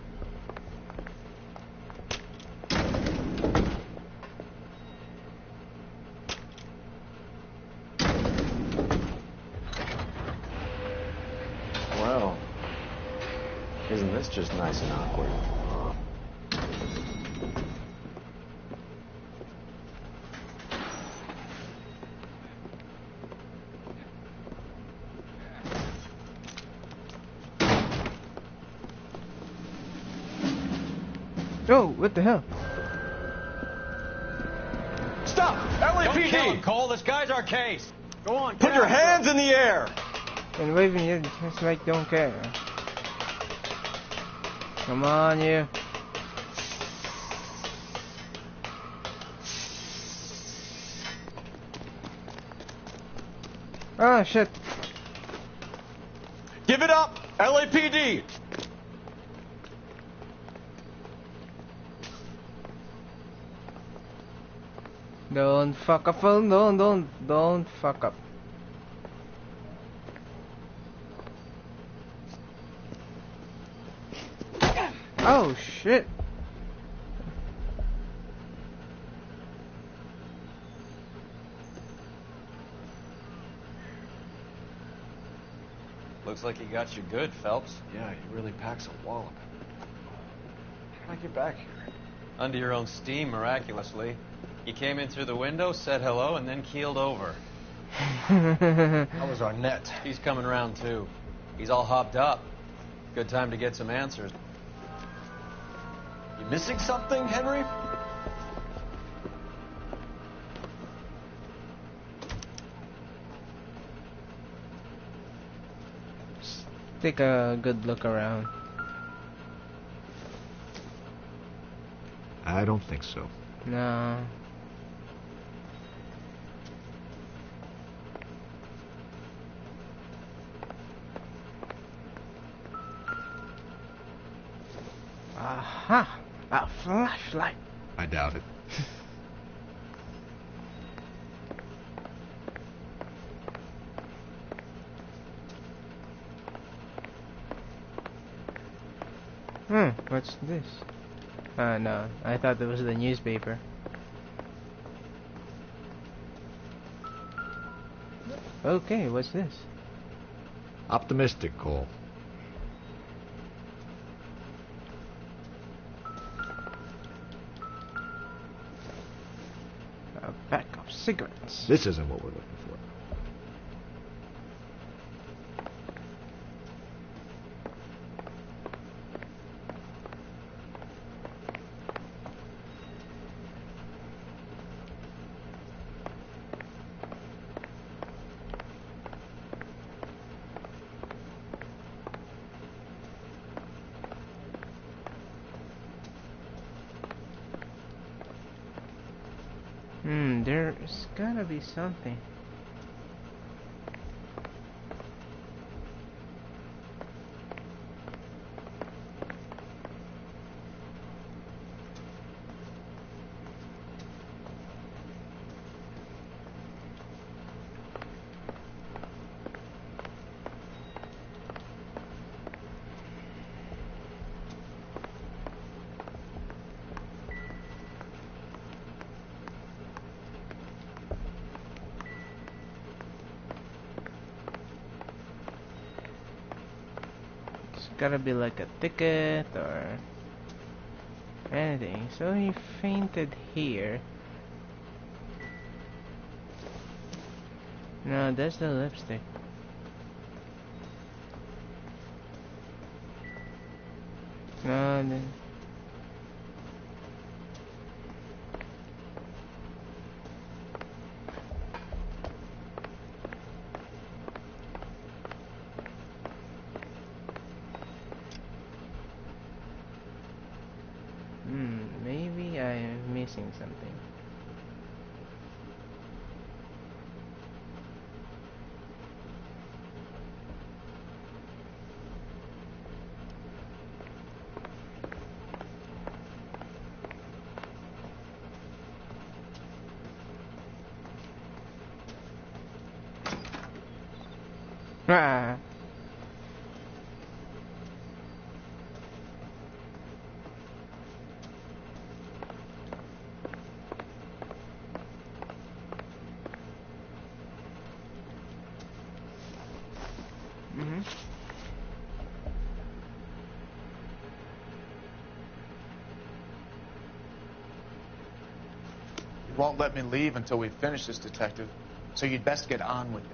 Well, isn't this just nice and awkward? Oh, what the hell? Stop! Don't kill LAPD! him, Cole. This guy's our case. Go on. Put your hands in the air! And waving you just like don't care. Come on, you. Oh, shit. Give it up! LAPD! Don't fuck up, don't fuck up. Oh shit. Looks like he got you good, Phelps. Yeah, he really packs a wallop. How did I get back here? Under your own steam, miraculously. You came in through the window, said hello, and then keeled over. How was Arnett? He's coming round, too. He's all hopped up. Good time to get some answers. You missing something, Henry? Take a good look around. I don't think so. No. Aha! A flashlight. I doubt it. What's this? No, I thought that was the newspaper. Okay, what's this? Optimistic, Cole. A pack of cigarettes. This isn't what we're looking for. There's gotta be something. Gotta be like a ticket or anything. So he fainted here. No, that's the lipstick. No, then. Maybe I'm missing something. Ah. He won't let me leave until we finish this, Detective. So you'd best get on with it.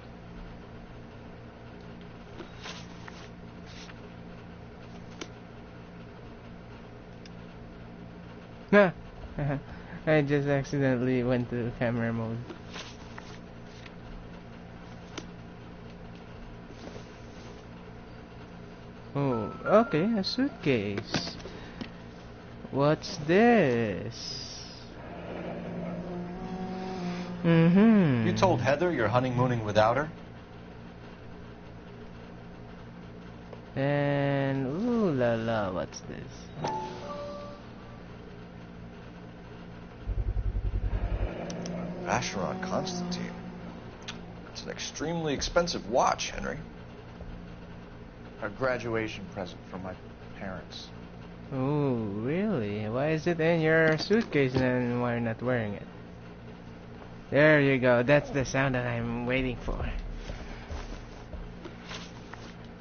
I just accidentally went to camera mode. Oh, okay, a suitcase. What's this? You told Heather you're honeymooning without her? And ooh la la, what's this? Vacheron Constantine. It's an extremely expensive watch, Henry. A graduation present from my parents. Oh, really? Why is it in your suitcase and why you're not wearing it? There you go. That's the sound that I'm waiting for.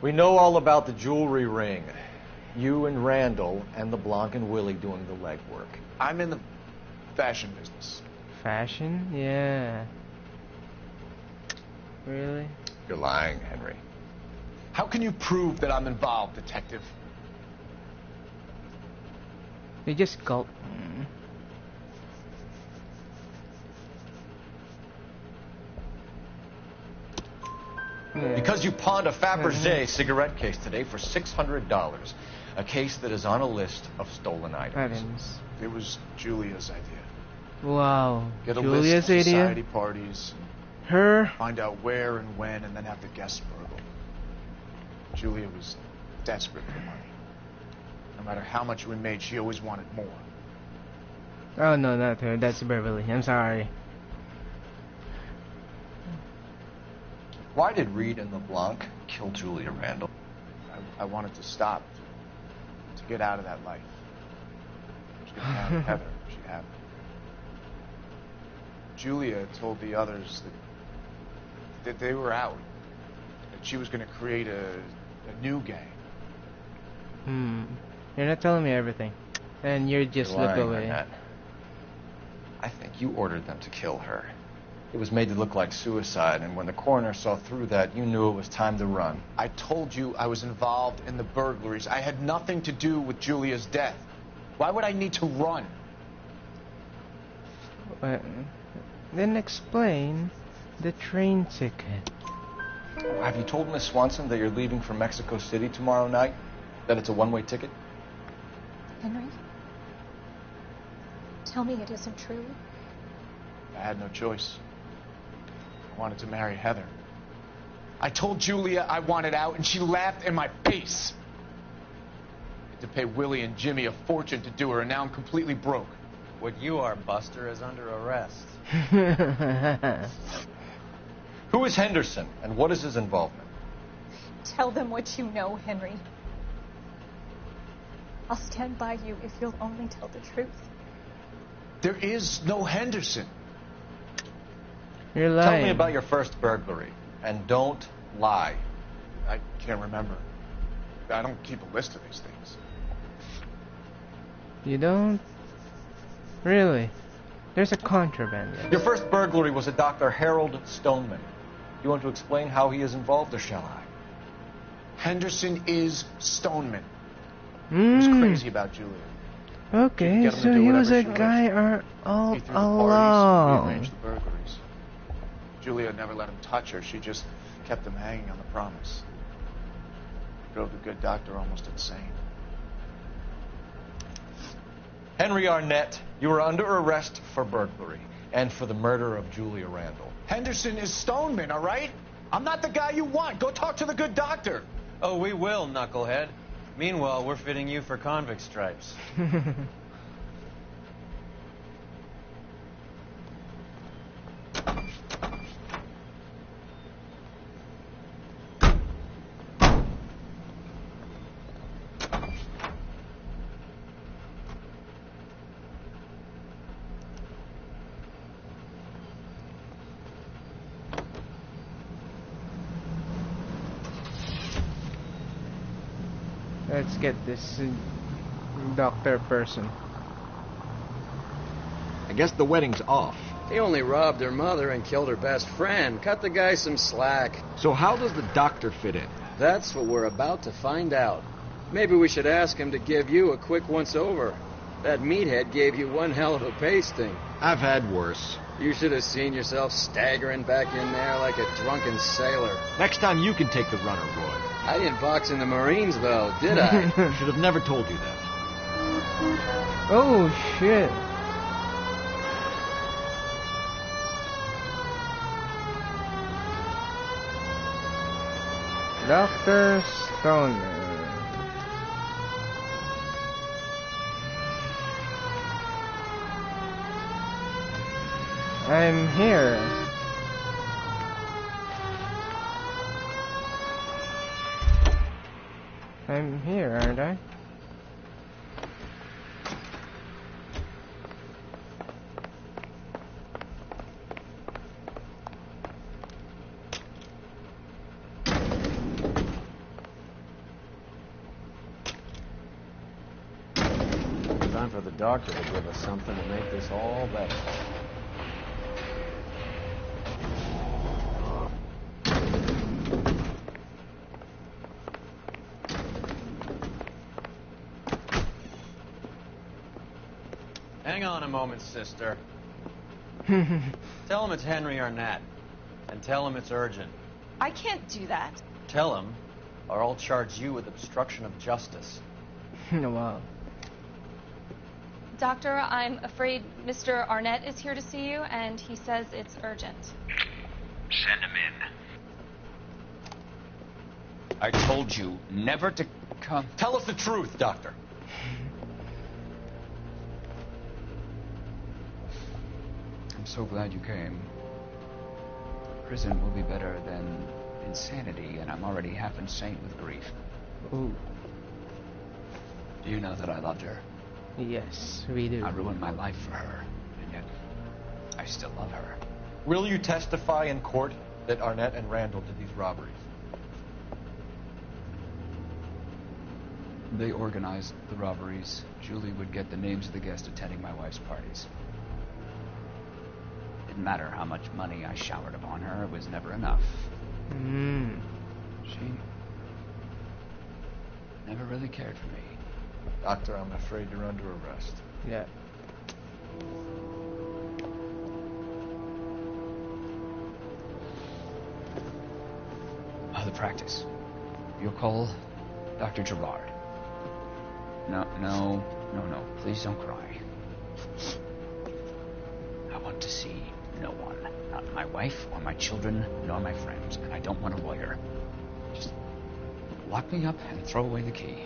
We know all about the jewelry ring. You and Randall and LeBlanc and Willie doing the legwork. I'm in the fashion business. Fashion? Yeah. Really? You're lying, Henry. How can you prove that I'm involved, Detective? You just gulp. Because you pawned a Fabergé cigarette case today for $600. A case that is on a list of stolen items. It was Julia's idea. Wow. Get a Julia's list of idea? society parties. Her? Find out where and when, and then have the guests burgled. Julia was desperate for money. No matter how much we made, she always wanted more. Oh no, not her. That's Beverly. I'm sorry. Why did Reed and LeBlanc kill Julia Randall? I wanted to stop. To get out of that life. She could have Heather. She'd have me. Julia told the others that they were out. That she was going to create a new gang. You're not telling me everything. And you just You're look lying, away. Annette. I think you ordered them to kill her. It was made to look like suicide, and when the coroner saw through that, you knew it was time to run. I told you I was involved in the burglaries. I had nothing to do with Julia's death. Why would I need to run? Then explain the train ticket. Have you told Miss Swanson that you're leaving for Mexico City tomorrow night? That it's a one-way ticket? Henry? Tell me it isn't true. I had no choice. I wanted to marry Heather. I told Julia I wanted out, and she laughed in my face. I had to pay Willie and Jimmy a fortune to do her, and now I'm completely broke. What you are, Buster, is under arrest. Who is Henderson, and what is his involvement? Tell them what you know, Henry. I'll stand by you if you'll only tell the truth. There is no Henderson. You're lying. Tell me about your first burglary, and don't lie. I can't remember. I don't keep a list of these things. You don't? Really? There's a contraband there. Your first burglary was a Dr. Harold Stoneman. You want to explain how he is involved, or shall I? Henderson is Stoneman. He was crazy about Julia. Okay, so he was a guy all He threw the parties, along. we arranged the burglaries. Julia never let him touch her. She just kept him hanging on the promise. Drove the good doctor almost insane. Henry Arnett, you are under arrest for burglary and for the murder of Julia Randall. Henderson is Stoneman, all right? I'm not the guy you want. Go talk to the good doctor. Oh, we will, knucklehead. Meanwhile, we're fitting you for convict stripes. Let's get this doctor person. I guess the wedding's off. He only robbed her mother and killed her best friend. Cut the guy some slack. So how does the doctor fit in? That's what we're about to find out. Maybe we should ask him to give you a quick once-over. That meathead gave you one hell of a pasting. I've had worse. You should have seen yourself staggering back in there like a drunken sailor. Next time you can take the runner, Roy. I didn't box in the Marines, though, did I? Should have never told you that. Oh, shit. Dr. Stoner. I'm here. I'm here, aren't I? Time for the doctor to give us something to make this all better. Hang on a moment, sister. Tell him it's Henry Arnett. And tell him it's urgent. I can't do that. Tell him, or I'll charge you with obstruction of justice. Wow. Doctor, I'm afraid Mr. Arnett is here to see you, and he says it's urgent. Send him in. I told you never to come. Tell us the truth, Doctor. I'm so glad you came. Prison will be better than insanity, and I'm already half insane with grief. Ooh. Do you know that I loved her? Yes, we do. I ruined my life for her, and yet I still love her. Will you testify in court that Arnett and Randall did these robberies? They organized the robberies. Julie would get the names of the guests attending my wife's parties. Didn't matter how much money I showered upon her, it was never enough. She never really cared for me. Doctor, I'm afraid you're under arrest. Yeah. The practice. You'll call Dr. Gerard. No. Please don't cry. I want to see no one. Not my wife or my children, nor my friends. And I don't want a lawyer. Just lock me up and throw away the key.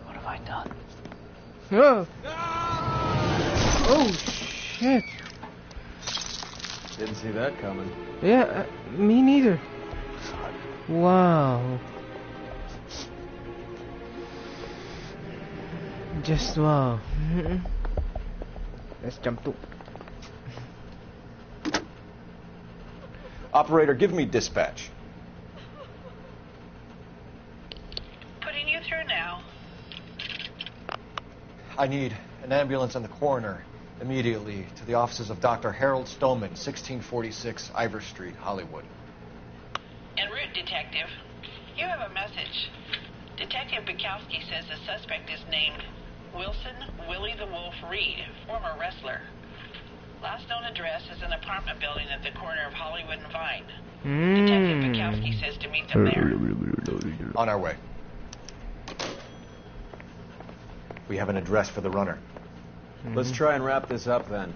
What have I done? Oh! Oh, shit. Didn't see that coming. Yeah, me neither. Wow. Just wow. Let's jump to. Operator, give me dispatch. Putting you through now. I need an ambulance and the coroner immediately to the offices of Dr. Harold Stoneman, 1646 Ivor Street, Hollywood. En route, Detective. You have a message. Detective Bukowski says the suspect is named Wilson Willie the Wolf Reed, former wrestler. Last known address is an apartment building at the corner of Hollywood and Vine. Detective Bukowski says to meet them there. On our way. We have an address for the runner. Let's try and wrap this up then.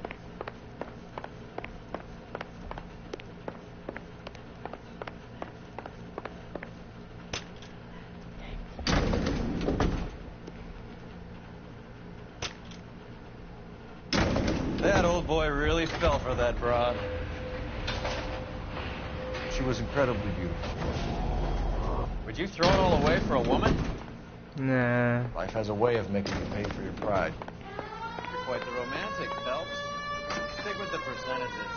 That old boy really fell for that broad. She was incredibly beautiful. Would you throw it all away for a woman? Nah. Life has a way of making you pay for your pride. You're quite the romantic, Phelps. Stick with the percentages.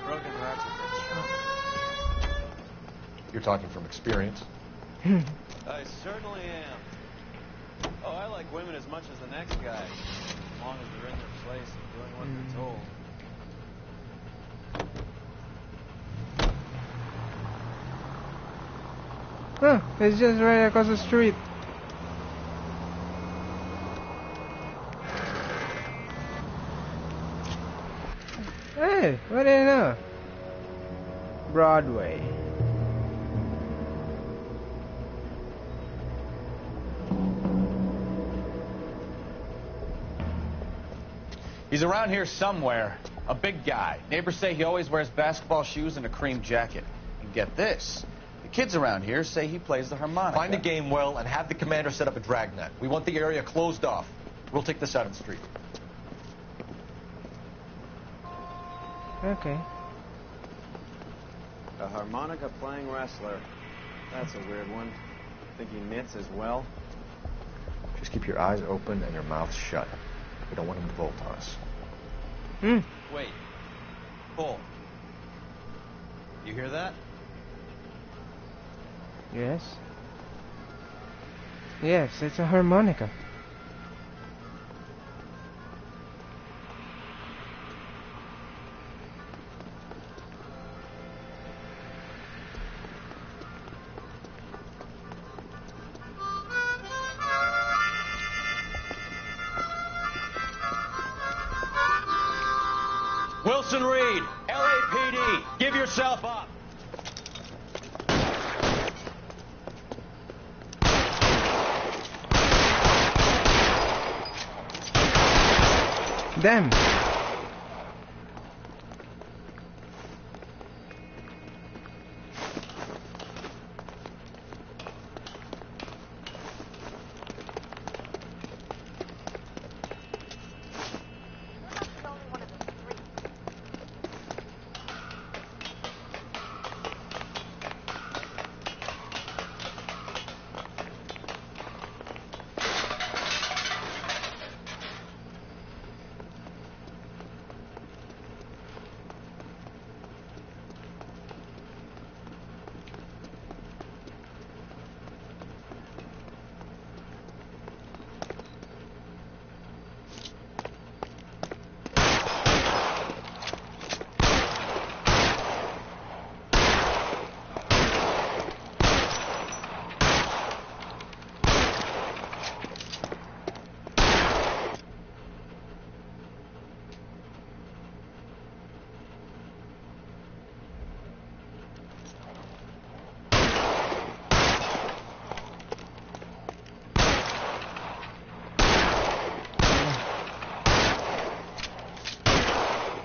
Broken hearts are good. You're talking from experience. I certainly am. Oh, I like like women as much as the next guy, as long as they're in their place and doing what they're told. Huh, it's just right across the street. Hey, what do you know? Broadway. He's around here somewhere. A big guy. Neighbors say he always wears basketball shoes and a cream jacket. And get this. The kids around here say he plays the harmonica. Find the game well and have the commander set up a dragnet. We want the area closed off. We'll take this out of the street. Okay. A harmonica playing wrestler. That's a weird one. Think he knits as well? Just keep your eyes open and your mouth shut. We don't want him to bolt on us. Wait. Bull. You hear that? Yes. Yes, it's a harmonica. Wilson Reed, LAPD, give yourself up. Damn.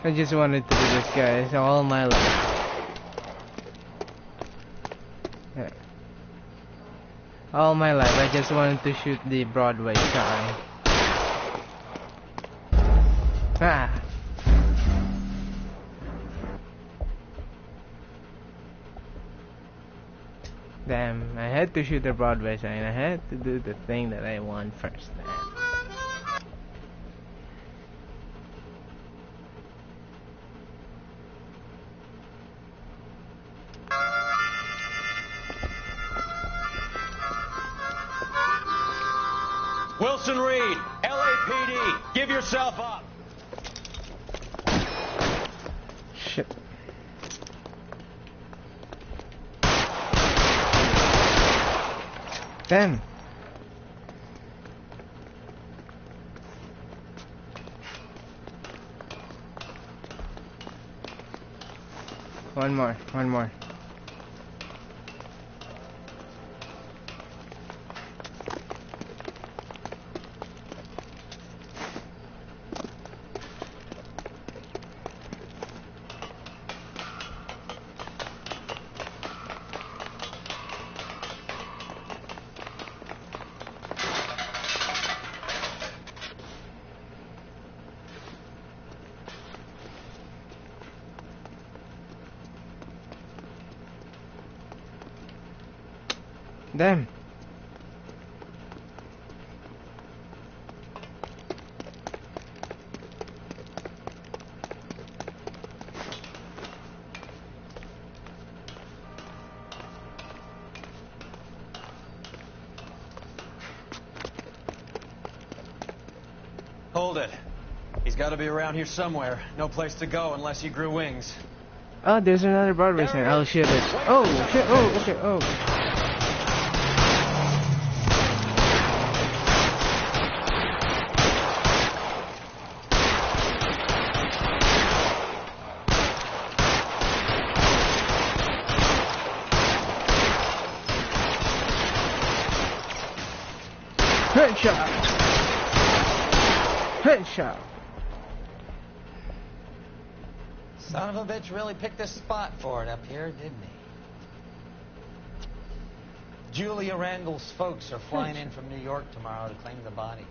I just wanted to do this, guys, all my life. Yeah. All my life, I just wanted to shoot the Broadway sign. Ah! Damn, I had to shoot the Broadway sign. I had to do the thing that I want first. Wilson Reed, LAPD, give yourself up. Shit. Damn. One more, one more. Damn. Hold it. He's got to be around here somewhere. No place to go unless he grew wings. Oh, there's another Broadway sign. I'll shoot it. Oh, shit. Oh, okay. Oh. Headshot! Headshot! Son of a bitch really picked a spot for it up here, didn't he? Julia Randall's folks are flying in from New York tomorrow to claim the body.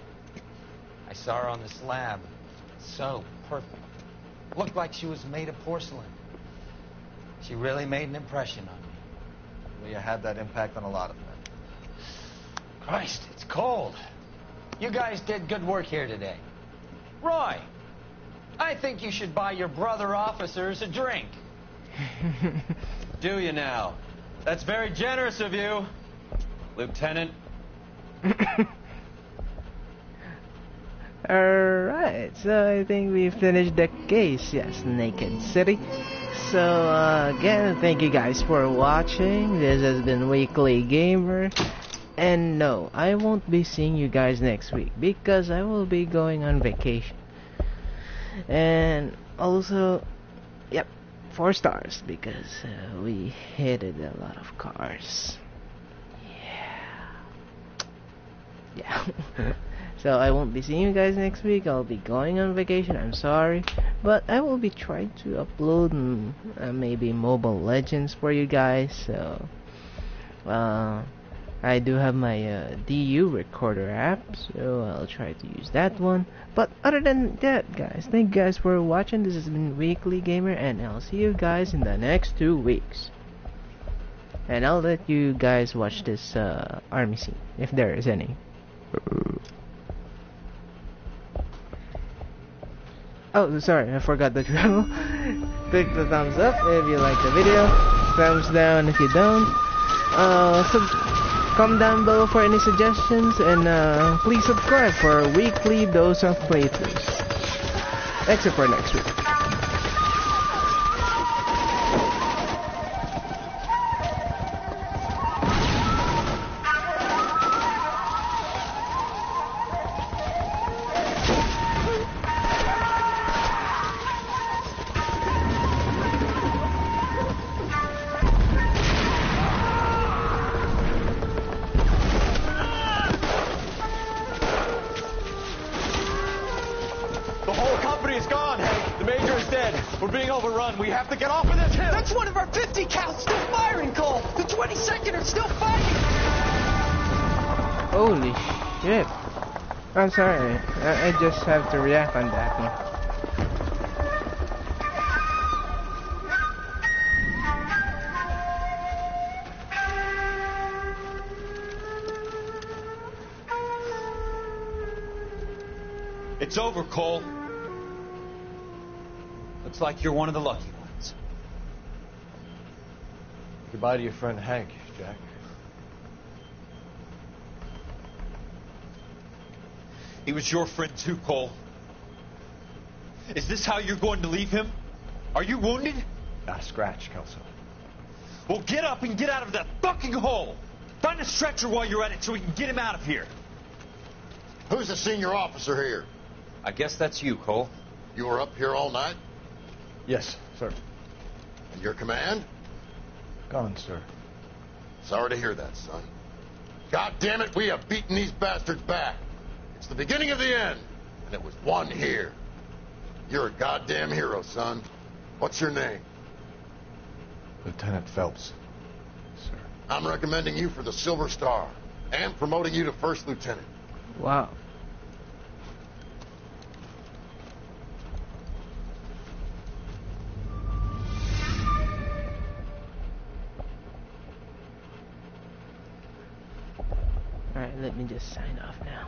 I saw her on the slab. So perfect. Looked like she was made of porcelain. She really made an impression on me. Julia had that impact on a lot of men. Christ, it's cold. You guys did good work here today. Roy, I think you should buy your brother officers a drink. Do you now? That's very generous of you, Lieutenant. Alright, so I think we finished the case. Yes, Naked City. So, again, thank you guys for watching. This has been Weekly Gamer. And no, I won't be seeing you guys next week because I will be going on vacation. And also, yep, 4 stars because we hit a lot of cars. Yeah. So I won't be seeing you guys next week. I'll be going on vacation. I'm sorry, but I will be trying to upload maybe Mobile Legends for you guys. So I do have my DU recorder app, so I'll try to use that one. But other than that, guys, thank you guys for watching. This has been Weekly Gamer, and I'll see you guys in the next 2 weeks. And I'll let you guys watch this army scene, if there is any. Oh, sorry, I forgot the drill. Click the thumbs up if you like the video. Thumbs down if you don't. Comment down below for any suggestions, and please subscribe for a weekly dose of playthroughs. Except for next week. We're being overrun. We have to get off of this hill. That's one of our 50 cals still firing, Cole. The 22nd are still fighting. Holy shit. I'm sorry. I just have to react on that one. It's over, Cole. Looks like you're one of the lucky ones. Goodbye to your friend Hank, Jack. He was your friend too, Cole. Is this how you're going to leave him? Are you wounded? Not a scratch, Kelso. Well, get up and get out of that fucking hole. Find a stretcher while you're at it so we can get him out of here. Who's the senior officer here? I guess that's you, Cole. You were up here all night? Yes, sir. And your command? Gone, sir. Sorry to hear that, son. God damn it, we have beaten these bastards back. It's the beginning of the end, and it was won here. You're a goddamn hero, son. What's your name? Lieutenant Phelps, sir. I'm recommending you for the Silver Star, and promoting you to First Lieutenant. Wow. Alright, let me just sign off now.